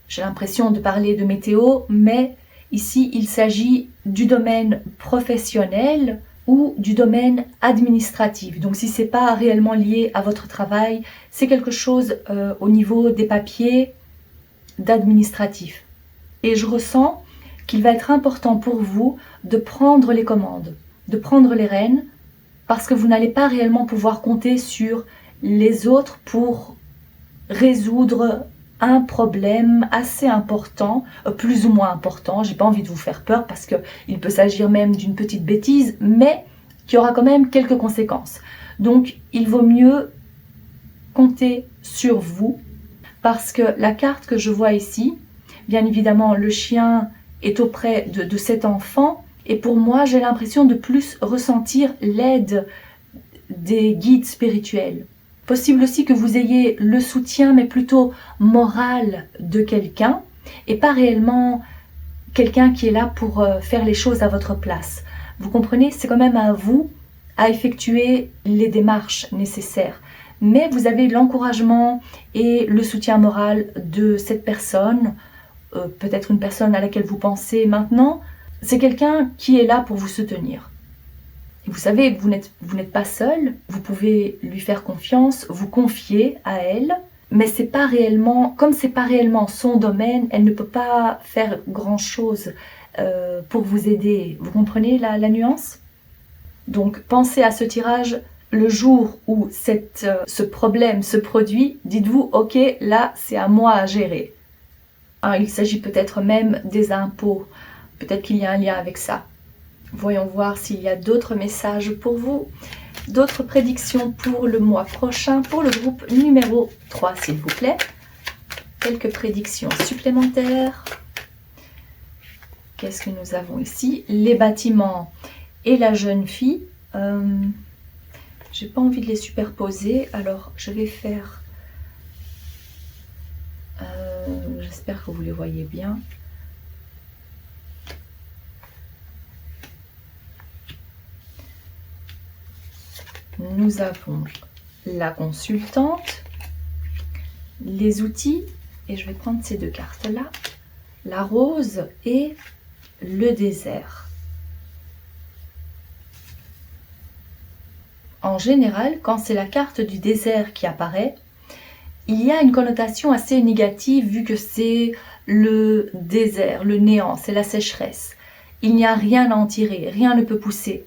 J'ai l'impression de parler de météo, mais ici, il s'agit du domaine professionnel ou du domaine administratif. Donc, si ce n'est pas réellement lié à votre travail, c'est quelque chose au niveau des papiers d'administratif. Et je ressens qu'il va être important pour vous de prendre les commandes, de prendre les rênes, parce que vous n'allez pas réellement pouvoir compter sur les autres pour résoudre un problème assez important, plus ou moins important. J'ai pas envie de vous faire peur parce qu'il peut s'agir même d'une petite bêtise, mais qui aura quand même quelques conséquences. Donc il vaut mieux compter sur vous, parce que la carte que je vois ici, bien évidemment le chien est auprès de cet enfant, et pour moi, j'ai l'impression de plus ressentir l'aide des guides spirituels. Possible aussi que vous ayez le soutien, mais plutôt moral de quelqu'un, et pas réellement quelqu'un qui est là pour faire les choses à votre place. Vous comprenez, c'est quand même à vous à effectuer les démarches nécessaires. Mais vous avez l'encouragement et le soutien moral de cette personne, peut-être une personne à laquelle vous pensez maintenant. C'est quelqu'un qui est là pour vous soutenir. Et vous savez, vous n'êtes pas seul, vous pouvez lui faire confiance, vous confier à elle, mais c'est pas réellement, comme c'est pas réellement son domaine, elle ne peut pas faire grand-chose pour vous aider. Vous comprenez la nuance? Donc pensez à ce tirage le jour où ce problème se produit, dites-vous, ok, là c'est à moi à gérer. Alors, il s'agit peut-être même des impôts. Peut-être qu'il y a un lien avec ça. Voyons voir s'il y a d'autres messages pour vous. D'autres prédictions pour le mois prochain, pour le groupe numéro 3, s'il vous plaît. Quelques prédictions supplémentaires. Qu'est-ce que nous avons ici? Les bâtiments et la jeune fille. J'ai pas envie de les superposer, alors je vais faire... J'espère que vous les voyez bien. Nous avons la consultante, les outils, et je vais prendre ces 2 cartes-là, la rose et le désert. En général, quand c'est la carte du désert qui apparaît, il y a une connotation assez négative vu que c'est le désert, le néant, c'est la sécheresse. Il n'y a rien à en tirer, rien ne peut pousser.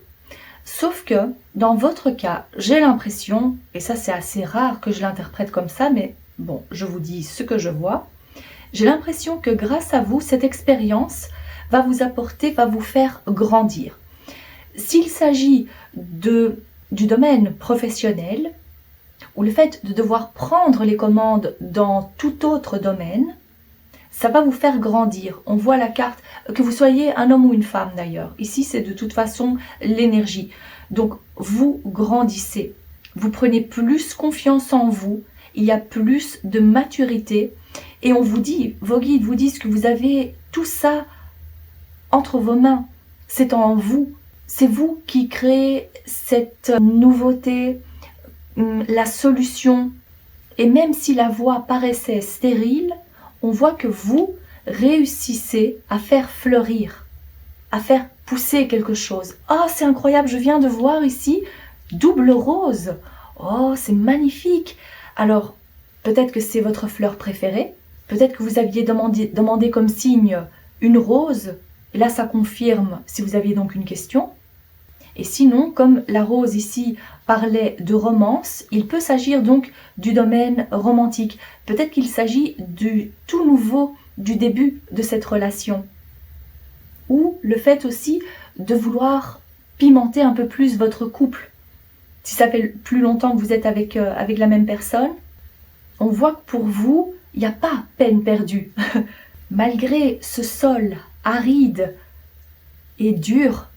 Sauf que, dans votre cas, j'ai l'impression, et ça c'est assez rare que je l'interprète comme ça, mais bon, je vous dis ce que je vois, j'ai l'impression que grâce à vous, cette expérience va vous apporter, va vous faire grandir. S'il s'agit du domaine professionnel, ou le fait de devoir prendre les commandes dans tout autre domaine, ça va vous faire grandir. On voit la carte, que vous soyez un homme ou une femme d'ailleurs. Ici, c'est de toute façon l'énergie. Donc, vous grandissez. Vous prenez plus confiance en vous. Il y a plus de maturité. Et on vous dit, vos guides vous disent que vous avez tout ça entre vos mains. C'est en vous. C'est vous qui créez cette nouveauté, la solution. Et même si la voie paraissait stérile, on voit que vous réussissez à faire fleurir, à faire pousser quelque chose. Oh, c'est incroyable, je viens de voir ici double rose. Oh, c'est magnifique. Alors, peut-être que c'est votre fleur préférée. Peut-être que vous aviez demandé comme signe une rose. Et là, ça confirme si vous aviez donc une question. Et sinon, comme la rose ici parlait de romance, il peut s'agir donc du domaine romantique. Peut-être qu'il s'agit du tout nouveau, du début de cette relation. Ou le fait aussi de vouloir pimenter un peu plus votre couple. Si ça fait plus longtemps que vous êtes avec la même personne, on voit que pour vous, il n'y a pas peine perdue. Malgré ce sol aride et dur,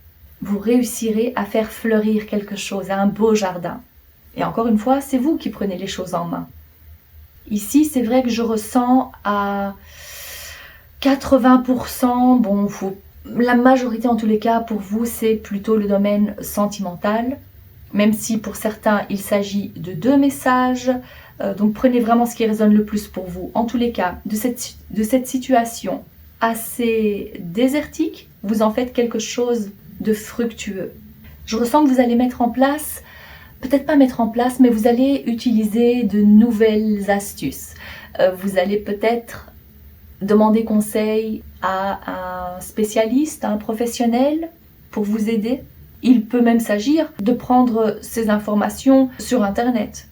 vous réussirez à faire fleurir quelque chose, à un beau jardin. Et encore une fois, c'est vous qui prenez les choses en main. Ici, c'est vrai que je ressens à 80%, bon, la majorité en tous les cas, pour vous, c'est plutôt le domaine sentimental. Même si pour certains, il s'agit de 2 messages. Donc prenez vraiment ce qui résonne le plus pour vous. En tous les cas, de cette situation assez désertique, vous en faites quelque chose de fructueux. Je ressens que vous allez mettre en place, peut-être pas mettre en place, mais vous allez utiliser de nouvelles astuces. Vous allez peut-être demander conseil à un spécialiste, à un professionnel pour vous aider. Il peut même s'agir de prendre ces informations sur Internet.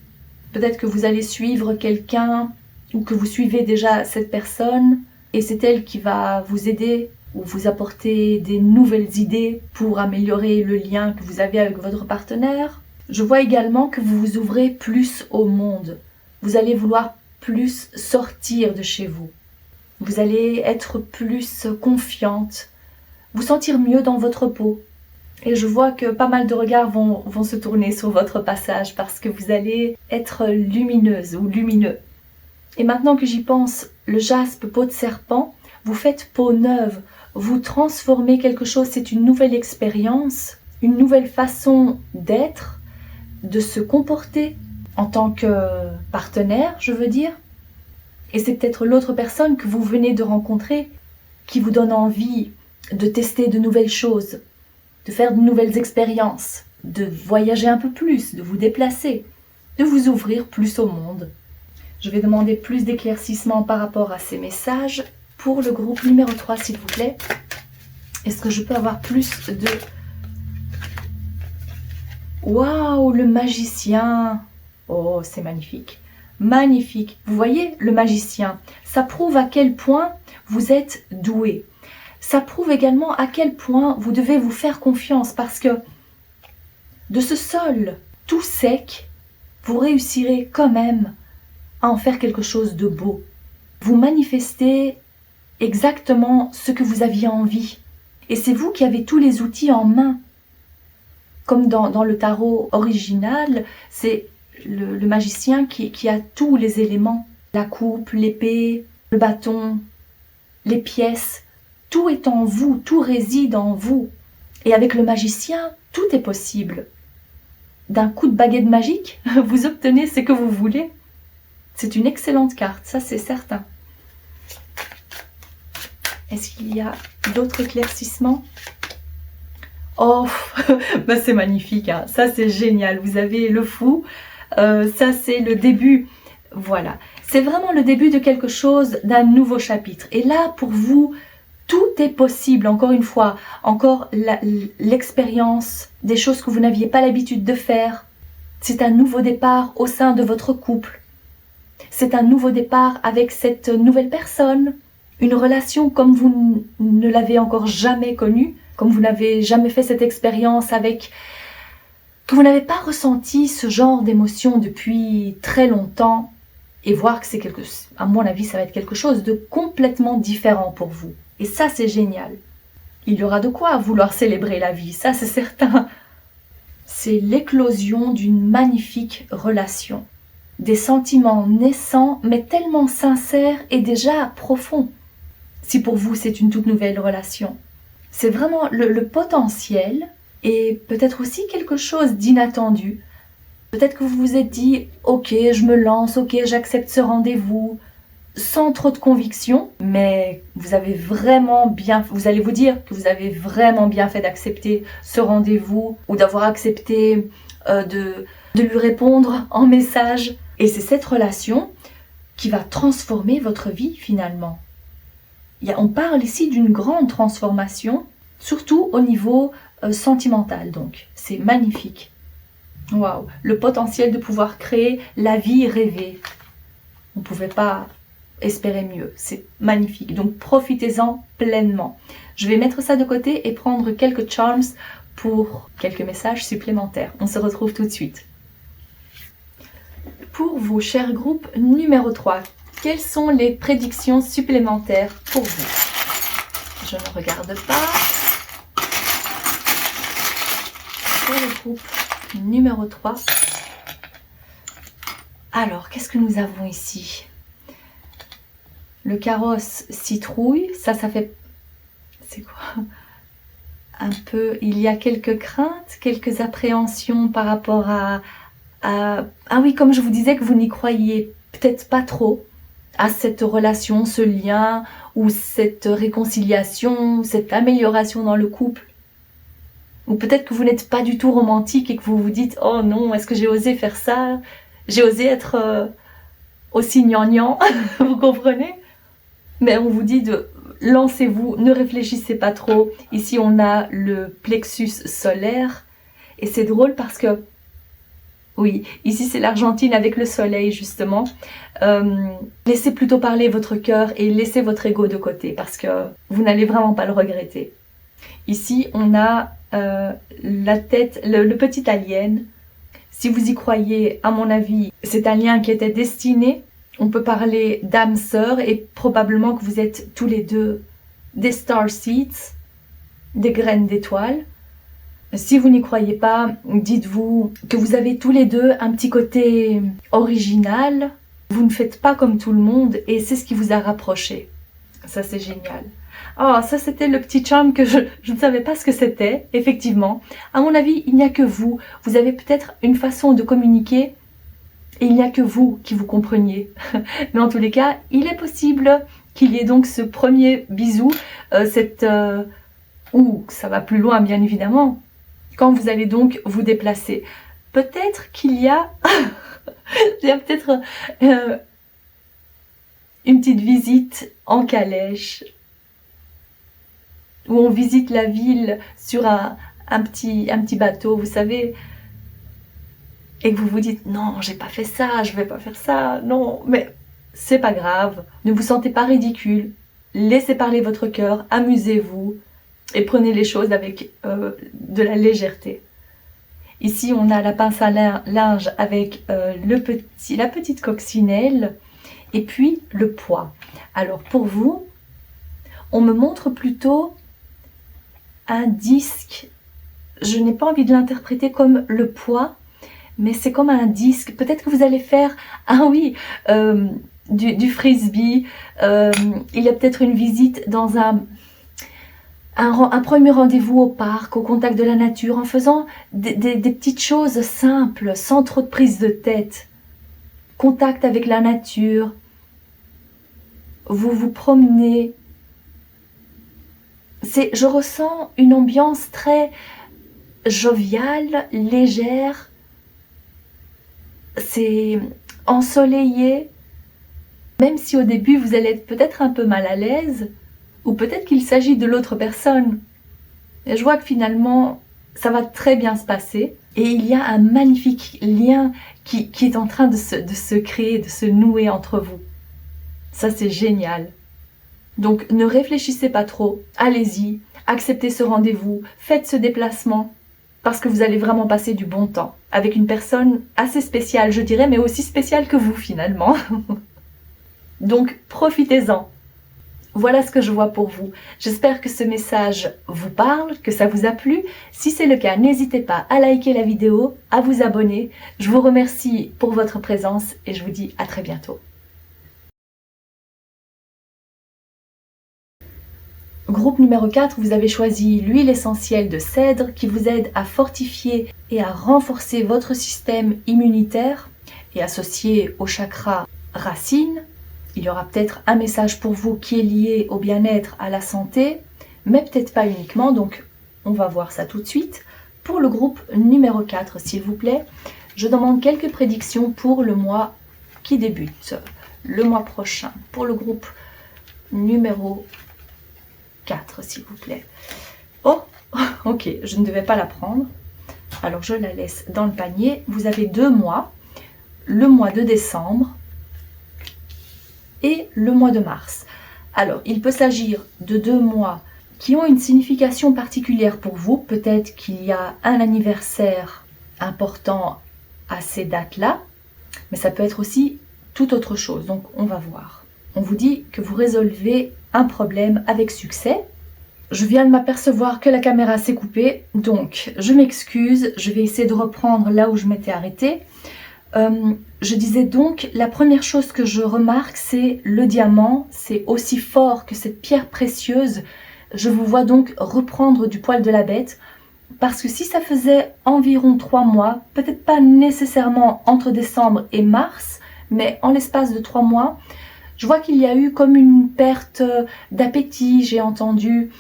Peut-être que vous allez suivre quelqu'un ou que vous suivez déjà cette personne et c'est elle qui va vous aider ou vous apporter des nouvelles idées pour améliorer le lien que vous avez avec votre partenaire. Je vois également que vous vous ouvrez plus au monde. Vous allez vouloir plus sortir de chez vous. Vous allez être plus confiante, vous sentir mieux dans votre peau. Et je vois que pas mal de regards vont se tourner sur votre passage parce que vous allez être lumineuse ou lumineux. Et maintenant que j'y pense, le jaspe peau de serpent, vous faites peau neuve, vous transformez quelque chose, c'est une nouvelle expérience, une nouvelle façon d'être, de se comporter en tant que partenaire, je veux dire. Et c'est peut-être l'autre personne que vous venez de rencontrer qui vous donne envie de tester de nouvelles choses, de faire de nouvelles expériences, de voyager un peu plus, de vous déplacer, de vous ouvrir plus au monde. Je vais demander plus d'éclaircissement par rapport à ces messages. Pour le groupe numéro 3, s'il vous plaît, est-ce que je peux avoir plus de... Waouh, le magicien! Oh, c'est magnifique. Magnifique. Vous voyez, le magicien, ça prouve à quel point vous êtes doué. Ça prouve également à quel point vous devez vous faire confiance parce que de ce sol tout sec, vous réussirez quand même à en faire quelque chose de beau. Vous manifestez exactement ce que vous aviez envie. Et c'est vous qui avez tous les outils en main. Comme dans le tarot original, c'est le magicien qui a tous les éléments. La coupe, l'épée, le bâton, les pièces. Tout est en vous, tout réside en vous. Et avec le magicien, tout est possible. D'un coup de baguette magique, vous obtenez ce que vous voulez. C'est une excellente carte, ça c'est certain. Est-ce qu'il y a d'autres éclaircissements? Oh, bah c'est magnifique, hein. Ça c'est génial. Vous avez le fou, ça c'est le début. Voilà, c'est vraiment le début de quelque chose, d'un nouveau chapitre. Et là, pour vous, tout est possible, encore une fois. Encore l'expérience, des choses que vous n'aviez pas l'habitude de faire. C'est un nouveau départ au sein de votre couple. C'est un nouveau départ avec cette nouvelle personne. Une relation comme vous ne l'avez encore jamais connue, comme vous n'avez jamais fait cette expérience avec, que vous n'avez pas ressenti ce genre d'émotion depuis très longtemps, et voir que c'est à mon avis, ça va être quelque chose de complètement différent pour vous. Et ça, c'est génial. Il y aura de quoi vouloir célébrer la vie, ça c'est certain. C'est l'éclosion d'une magnifique relation. Des sentiments naissants, mais tellement sincères et déjà profonds. Si pour vous, c'est une toute nouvelle relation. C'est vraiment le potentiel et peut-être aussi quelque chose d'inattendu. Peut-être que vous vous êtes dit « Ok, je me lance, ok, j'accepte ce rendez-vous » sans trop de conviction, mais vous allez vous dire que vous avez vraiment bien fait d'accepter ce rendez-vous ou d'avoir accepté de lui répondre en message. Et c'est cette relation qui va transformer votre vie finalement. On parle ici d'une grande transformation, surtout au niveau sentimental, donc c'est magnifique. Waouh, le potentiel de pouvoir créer la vie rêvée. On ne pouvait pas espérer mieux, c'est magnifique. Donc profitez-en pleinement. Je vais mettre ça de côté et prendre quelques charms pour quelques messages supplémentaires. On se retrouve tout de suite. Pour vous, cher groupe numéro 3, quelles sont les prédictions supplémentaires pour vous? Je ne regarde pas. Pour le groupe numéro 3. Alors, qu'est-ce que nous avons ici? Le carrosse citrouille, ça fait... C'est quoi? Un peu... Il y a quelques craintes, quelques appréhensions par rapport à... Ah oui, comme je vous disais que vous n'y croyez peut-être pas trop à cette relation, ce lien, ou cette réconciliation, cette amélioration dans le couple. Ou peut-être que vous n'êtes pas du tout romantique et que vous vous dites « Oh non, est-ce que j'ai osé faire ça? J'ai osé être aussi gnangnan. » Vous comprenez? Mais on vous dit de lancez-vous, ne réfléchissez pas trop. Ici, on a le plexus solaire. Et c'est drôle parce que, oui, ici c'est l'Argentine avec le soleil justement. Laissez plutôt parler votre cœur et laissez votre ego de côté parce que vous n'allez vraiment pas le regretter. Ici, on a la tête, le petit alien. Si vous y croyez, à mon avis, c'est un lien qui était destiné. On peut parler d'âme sœur et probablement que vous êtes tous les deux des star seeds, des graines d'étoiles. Si vous n'y croyez pas, dites-vous que vous avez tous les deux un petit côté original. Vous ne faites pas comme tout le monde et c'est ce qui vous a rapproché. Ça, c'est génial. Oh, ça, c'était le petit charme que je ne savais pas ce que c'était, effectivement. À mon avis, il n'y a que vous. Vous avez peut-être une façon de communiquer et il n'y a que vous qui vous compreniez. Mais en tous les cas, il est possible qu'il y ait donc ce premier bisou, ou ça va plus loin, bien évidemment, quand vous allez donc vous déplacer. Peut-être qu'il y a... il y a peut-être une petite visite en calèche, où on visite la ville sur un petit bateau, vous savez, et que vous vous dites « Non, j'ai pas fait ça, je vais pas faire ça, non, mais c'est pas grave, ne vous sentez pas ridicule, laissez parler votre cœur, amusez-vous et prenez les choses avec de la légèreté. » Ici, on a la pince à linge avec la petite coccinelle et puis le poids. Alors pour vous, on me montre plutôt un disque. Je n'ai pas envie de l'interpréter comme le poids, mais c'est comme un disque. Peut-être que vous allez faire, du frisbee. Il y a peut-être une visite dans un premier rendez-vous au parc, au contact de la nature, en faisant des petites choses simples, sans trop de prise de tête. Contact avec la nature. Vous vous promenez. Je ressens une ambiance très joviale, légère. C'est ensoleillé. Même si au début vous allez être peut-être un peu mal à l'aise, ou peut-être qu'il s'agit de l'autre personne. Et je vois que finalement, ça va très bien se passer. Et il y a un magnifique lien qui est en train de se créer, de se nouer entre vous. Ça, c'est génial. Donc ne réfléchissez pas trop, allez-y, acceptez ce rendez-vous, faites ce déplacement, parce que vous allez vraiment passer du bon temps avec une personne assez spéciale, je dirais, mais aussi spéciale que vous finalement. Donc profitez-en. Voilà ce que je vois pour vous. J'espère que ce message vous parle, que ça vous a plu. Si c'est le cas, n'hésitez pas à liker la vidéo, à vous abonner. Je vous remercie pour votre présence et je vous dis à très bientôt. Groupe numéro 4, vous avez choisi l'huile essentielle de cèdre qui vous aide à fortifier et à renforcer votre système immunitaire et associé au chakra racine. Il y aura peut-être un message pour vous qui est lié au bien-être, à la santé, mais peut-être pas uniquement, donc on va voir ça tout de suite. Pour le groupe numéro 4, s'il vous plaît, je demande quelques prédictions pour le mois qui débute, le mois prochain. Pour le groupe numéro 4, s'il vous plaît. Oh, ok, je ne devais pas la prendre. Alors je la laisse dans le panier. Vous avez 2 mois, le mois de décembre et le mois de mars. Alors, il peut s'agir de 2 mois qui ont une signification particulière pour vous. Peut-être qu'il y a un anniversaire important à ces dates-là, mais ça peut être aussi tout autre chose. Donc, on va voir. On vous dit que vous résolvez un problème avec succès. Je viens de m'apercevoir que la caméra s'est coupée, donc je m'excuse. Je vais essayer de reprendre là où je m'étais arrêtée. Je disais donc, la première chose que je remarque, c'est le diamant. C'est aussi fort que cette pierre précieuse. Je vous vois donc reprendre du poil de la bête. Parce que si ça faisait environ 3 mois, peut-être pas nécessairement entre décembre et mars, mais en l'espace de 3 mois, je vois qu'il y a eu comme une perte d'appétit, j'ai entendu,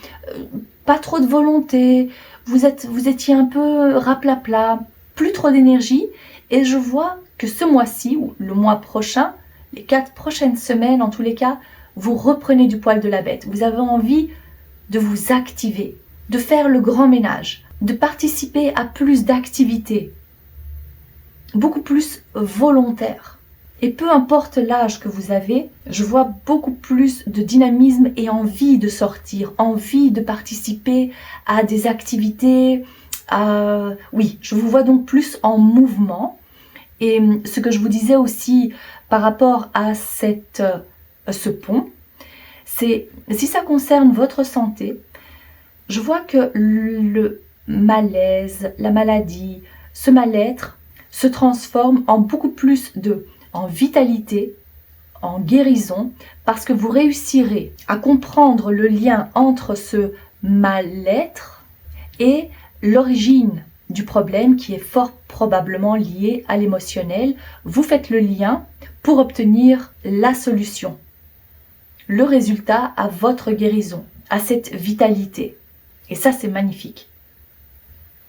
pas trop de volonté, vous étiez un peu raplapla, plus trop d'énergie, et je vois que ce mois-ci, ou le mois prochain, les 4 prochaines semaines en tous les cas, vous reprenez du poil de la bête. Vous avez envie de vous activer, de faire le grand ménage, de participer à plus d'activités, beaucoup plus volontaires. Et peu importe l'âge que vous avez, je vois beaucoup plus de dynamisme et envie de sortir, envie de participer à des activités. Oui, je vous vois donc plus en mouvement. Et ce que je vous disais aussi par rapport à ce pont, c'est si ça concerne votre santé, je vois que le malaise, la maladie, ce mal-être se transforme en beaucoup plus en vitalité, en guérison, parce que vous réussirez à comprendre le lien entre ce mal-être et l'origine du problème qui est fort probablement lié à l'émotionnel. Vous faites le lien pour obtenir la solution, le résultat à votre guérison, à cette vitalité. Et ça, c'est magnifique.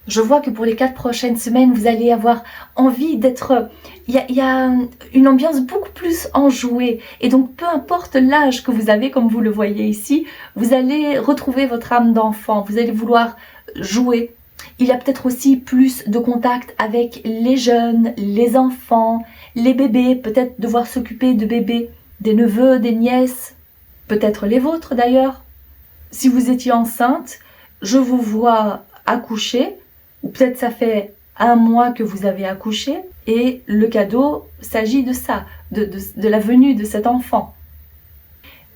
Je vois que pour les 4 prochaines semaines, vous allez avoir envie d'être... Il y a une ambiance beaucoup plus enjouée. Et donc, peu importe l'âge que vous avez, comme vous le voyez ici, vous allez retrouver votre âme d'enfant. Vous allez vouloir jouer. Il y a peut-être aussi plus de contact avec les jeunes, les enfants, les bébés. Peut-être devoir s'occuper de bébés, des neveux, des nièces. Peut-être les vôtres d'ailleurs. Si vous étiez enceinte, je vous vois accoucher. Ou peut-être ça fait 1 mois que vous avez accouché et le cadeau s'agit de ça, de la venue de cet enfant.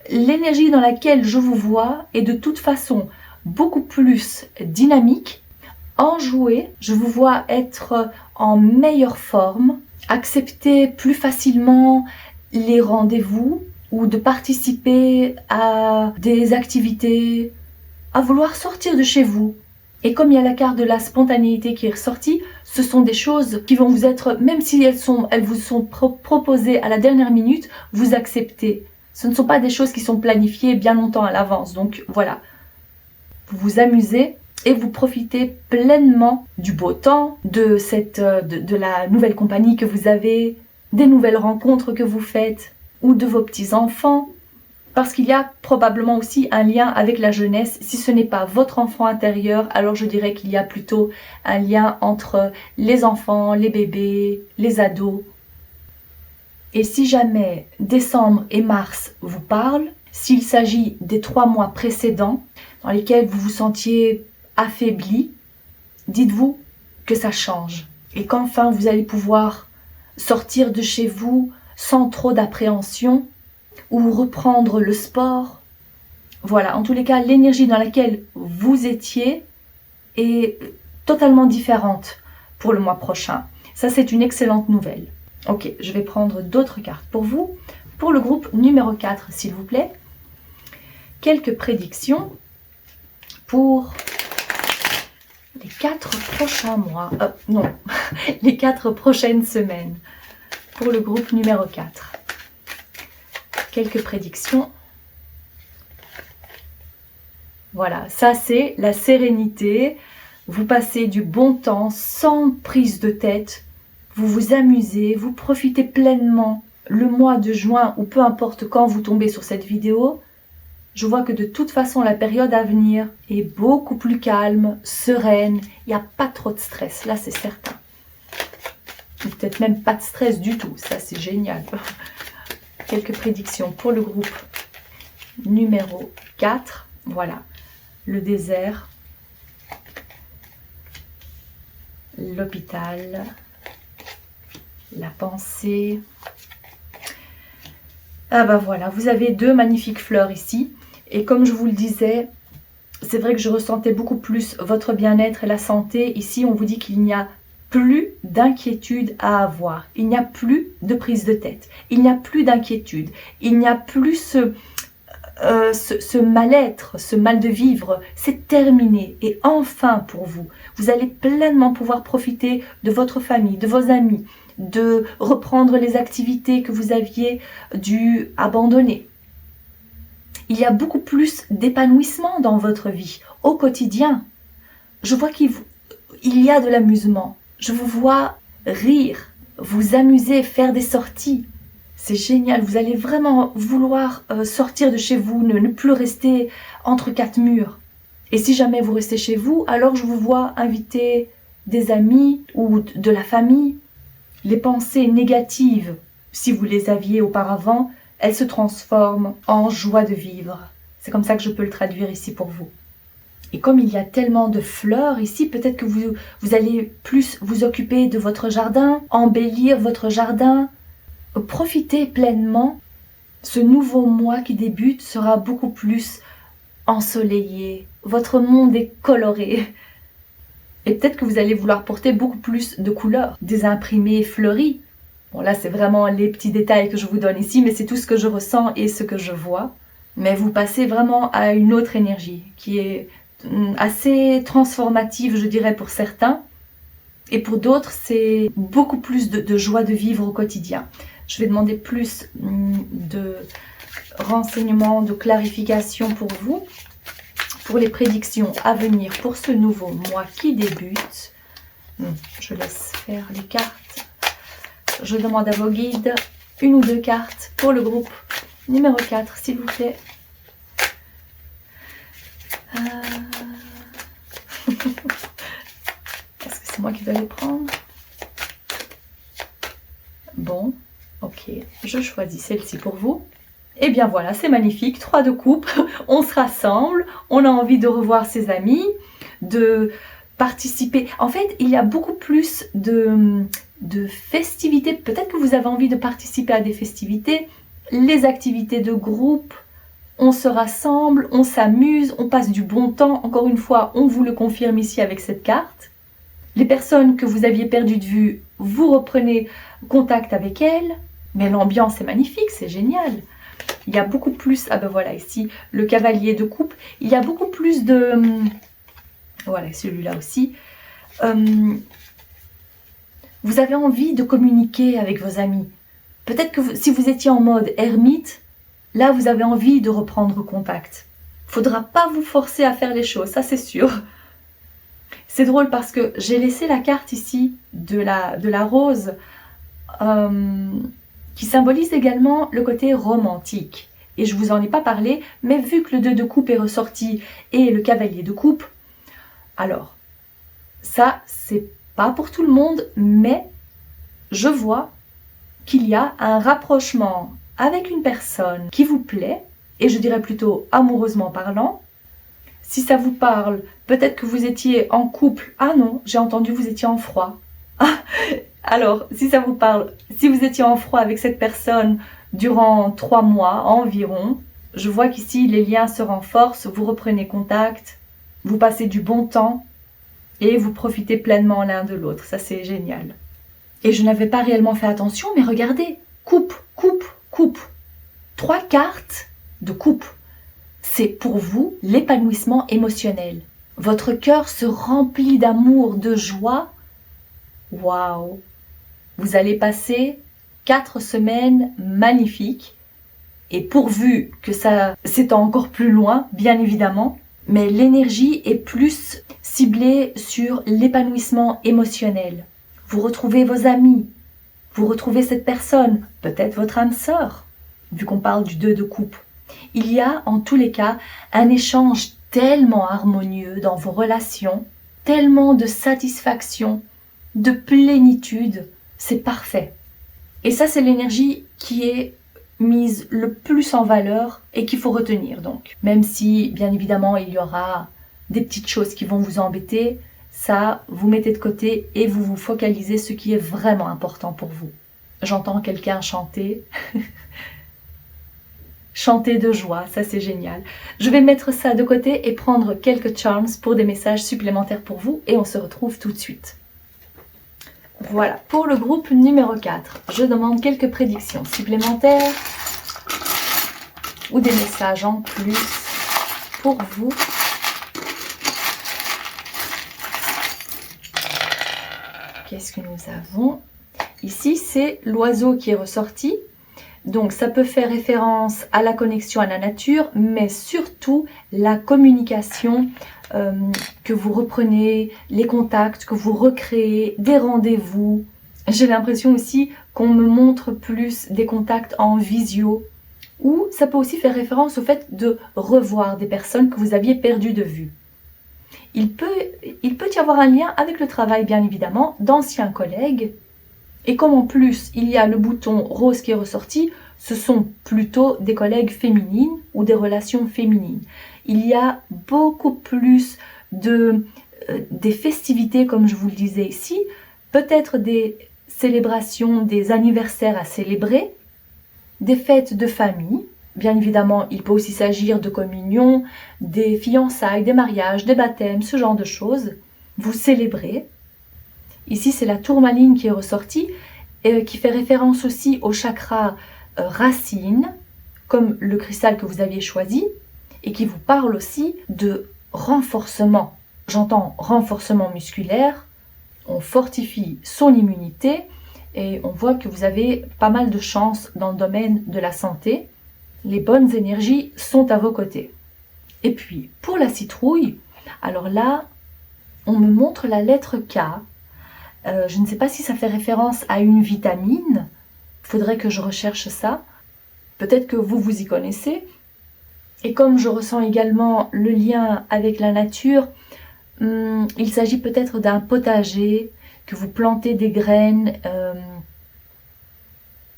L'énergie dans laquelle je vous vois est de toute façon beaucoup plus dynamique, enjouée. Je vous vois être en meilleure forme, accepter plus facilement les rendez-vous ou de participer à des activités, à vouloir sortir de chez vous. Et comme il y a la carte de la spontanéité qui est ressortie, ce sont des choses qui vont vous être, même si elles vous sont proposées à la dernière minute, vous acceptez. Ce ne sont pas des choses qui sont planifiées bien longtemps à l'avance. Donc voilà, vous vous amusez et vous profitez pleinement du beau temps, de la nouvelle compagnie que vous avez, des nouvelles rencontres que vous faites ou de vos petits-enfants. Parce qu'il y a probablement aussi un lien avec la jeunesse. Si ce n'est pas votre enfant intérieur, alors je dirais qu'il y a plutôt un lien entre les enfants, les bébés, les ados. Et si jamais décembre et mars vous parlent, S'il s'agit des 3 mois précédents dans lesquels vous vous sentiez affaibli, dites-vous que ça change et qu'enfin vous allez pouvoir sortir de chez vous sans trop d'appréhension ou reprendre le sport. Voilà, en tous les cas, l'énergie dans laquelle vous étiez est totalement différente pour le mois prochain. Ça, c'est une excellente nouvelle. Ok, je vais prendre d'autres cartes pour vous. Pour le groupe numéro 4, s'il vous plaît. Quelques prédictions pour les 4 prochains mois. Non, les 4 prochaines semaines. Pour le groupe numéro 4. Quelques prédictions. Voilà, ça c'est la sérénité. Vous passez du bon temps sans prise de tête. Vous vous amusez, vous profitez pleinement. Le mois de juin ou peu importe quand vous tombez sur cette vidéo, je vois que de toute façon la période à venir est beaucoup plus calme, sereine. Il n'y a pas trop de stress, là c'est certain. Peut-être même pas de stress du tout, ça c'est génial. Quelques prédictions pour le groupe numéro 4. Voilà, le désert, l'hôpital, la pensée. Ah ben voilà, vous avez 2 magnifiques fleurs ici. Et comme je vous le disais, c'est vrai que je ressentais beaucoup plus votre bien-être et la santé. Ici, on vous dit qu'il n'y a plus d'inquiétude à avoir. Il n'y a plus de prise de tête. Il n'y a plus d'inquiétude. Il n'y a plus ce mal-être, ce mal de vivre. C'est terminé. Et enfin pour vous, vous allez pleinement pouvoir profiter de votre famille, de vos amis, de reprendre les activités que vous aviez dû abandonner. Il y a beaucoup plus d'épanouissement dans votre vie, au quotidien. Je vois qu'il y a de l'amusement. Je vous vois rire, vous amuser, faire des sorties. C'est génial, vous allez vraiment vouloir sortir de chez vous, ne plus rester entre 4 murs. Et si jamais vous restez chez vous, alors je vous vois inviter des amis ou de la famille. Les pensées négatives, si vous les aviez auparavant, elles se transforment en joie de vivre. C'est comme ça que je peux le traduire ici pour vous. Et comme il y a tellement de fleurs ici, peut-être que vous allez plus vous occuper de votre jardin, embellir votre jardin. Profitez pleinement. Ce nouveau mois qui débute sera beaucoup plus ensoleillé. Votre monde est coloré. Et peut-être que vous allez vouloir porter beaucoup plus de couleurs, des imprimés fleuris. Bon là c'est vraiment les petits détails que je vous donne ici, mais c'est tout ce que je ressens et ce que je vois. Mais vous passez vraiment à une autre énergie qui est assez transformative, je dirais, pour certains. Et pour d'autres, c'est beaucoup plus de joie de vivre au quotidien. Je vais demander plus de renseignements, de clarification pour vous, pour les prédictions à venir pour ce nouveau mois qui débute. Je laisse faire les cartes. Je demande à vos guides 1 ou 2 cartes pour le groupe numéro 4, s'il vous plaît. Est-ce que c'est moi qui dois les prendre? Bon, ok, je choisis celle-ci pour vous. Et bien voilà, c'est magnifique, 3 de coupe, on se rassemble, on a envie de revoir ses amis, de participer. En fait, il y a beaucoup plus de festivités. Peut-être que vous avez envie de participer à des festivités, les activités de groupe. On se rassemble, on s'amuse, on passe du bon temps. Encore une fois, on vous le confirme ici avec cette carte. Les personnes que vous aviez perdues de vue, vous reprenez contact avec elles. Mais l'ambiance est magnifique, c'est génial. Il y a beaucoup plus... Ah ben voilà, ici, le cavalier de coupe. Il y a beaucoup plus de... Voilà, celui-là aussi. Vous avez envie de communiquer avec vos amis. Peut-être que si vous étiez en mode ermite, là, vous avez envie de reprendre contact. Il ne faudra pas vous forcer à faire les choses, ça c'est sûr. C'est drôle parce que j'ai laissé la carte ici de la rose qui symbolise également le côté romantique. Et je ne vous en ai pas parlé, mais vu que le 2 de coupe est ressorti et le cavalier de coupe, alors, ça, c'est pas pour tout le monde, mais je vois qu'il y a un rapprochement avec une personne qui vous plaît et je dirais plutôt amoureusement parlant. Si ça vous parle, peut-être que vous étiez en couple. Ah non, j'ai entendu vous étiez en froid. Ah, alors, si ça vous parle, si vous étiez en froid avec cette personne durant 3 mois environ, je vois qu'ici les liens se renforcent, vous reprenez contact, vous passez du bon temps et vous profitez pleinement l'un de l'autre. Ça, c'est génial. Et je n'avais pas réellement fait attention, mais regardez, coupe, coupe, coupe. 3 cartes de coupe. C'est pour vous l'épanouissement émotionnel. Votre cœur se remplit d'amour, de joie. Waouh! Vous allez passer 4 semaines magnifiques. Et pourvu que ça s'étend encore plus loin, bien évidemment, mais l'énergie est plus ciblée sur l'épanouissement émotionnel. Vous retrouvez vos amis, vous retrouvez cette personne, peut-être votre âme sœur, vu qu'on parle du 2 de coupe. Il y a en tous les cas un échange tellement harmonieux dans vos relations, tellement de satisfaction, de plénitude, c'est parfait. Et ça, c'est l'énergie qui est mise le plus en valeur et qu'il faut retenir donc. Même si, bien évidemment, il y aura des petites choses qui vont vous embêter, ça, vous mettez de côté et vous vous focalisez sur ce qui est vraiment important pour vous. J'entends quelqu'un chanter. Chanter de joie, ça c'est génial. Je vais mettre ça de côté et prendre quelques charms pour des messages supplémentaires pour vous et on se retrouve tout de suite. Voilà, pour le groupe numéro 4, je demande quelques prédictions supplémentaires ou des messages en plus pour vous. Qu'est-ce que nous avons? Ici, c'est l'oiseau qui est ressorti. Donc, ça peut faire référence à la connexion à la nature, mais surtout la communication que vous reprenez, les contacts que vous recréez, des rendez-vous. J'ai l'impression aussi qu'on me montre plus des contacts en visio. Ou ça peut aussi faire référence au fait de revoir des personnes que vous aviez perdues de vue. Il peut y avoir un lien avec le travail, bien évidemment, d'anciens collègues. Et comme en plus, il y a le bouton rose qui est ressorti, ce sont plutôt des collègues féminines ou des relations féminines. Il y a beaucoup plus des festivités, comme je vous le disais ici, peut-être des célébrations, des anniversaires à célébrer, des fêtes de famille. Bien évidemment, il peut aussi s'agir de communion, des fiançailles, des mariages, des baptêmes, ce genre de choses. Vous célébrez. Ici, c'est la tourmaline qui est ressortie, qui fait référence aussi au chakra racine, comme le cristal que vous aviez choisi, et qui vous parle aussi de renforcement. J'entends renforcement musculaire, on fortifie son immunité, et on voit que vous avez pas mal de chance dans le domaine de la santé. Les bonnes énergies sont à vos côtés. Et puis, pour la citrouille, alors là, on me montre la lettre K. Je ne sais pas si ça fait référence à une vitamine. Il faudrait que je recherche ça. Peut-être que vous y connaissez. Et comme je ressens également le lien avec la nature, il s'agit peut-être d'un potager, que vous plantez des graines,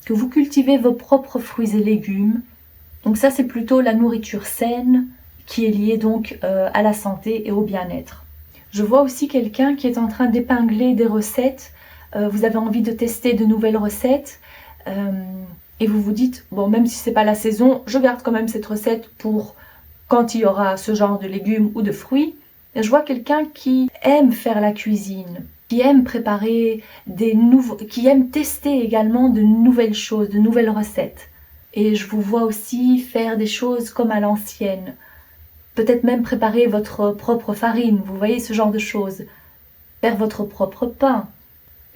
que vous cultivez vos propres fruits et légumes. Donc ça, c'est plutôt la nourriture saine qui est liée donc à la santé et au bien-être. Je vois aussi quelqu'un qui est en train d'épingler des recettes. Vous avez envie de tester de nouvelles recettes et vous vous dites, bon, même si ce n'est pas la saison, je garde quand même cette recette pour quand il y aura ce genre de légumes ou de fruits. Et je vois quelqu'un qui aime faire la cuisine, qui aime préparer qui aime tester également de nouvelles choses, de nouvelles recettes. Et je vous vois aussi faire des choses comme à l'ancienne. Peut-être même préparer votre propre farine, vous voyez ce genre de choses. Faire votre propre pain.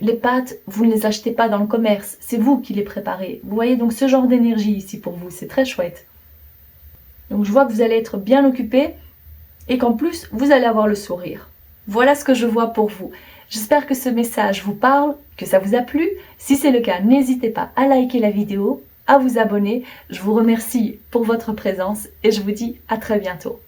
Les pâtes, vous ne les achetez pas dans le commerce, c'est vous qui les préparez. Vous voyez donc ce genre d'énergie ici pour vous, c'est très chouette. Donc je vois que vous allez être bien occupé et qu'en plus, vous allez avoir le sourire. Voilà ce que je vois pour vous. J'espère que ce message vous parle, que ça vous a plu. Si c'est le cas, n'hésitez pas à liker la vidéo, à vous abonner. Je vous remercie pour votre présence et je vous dis à très bientôt.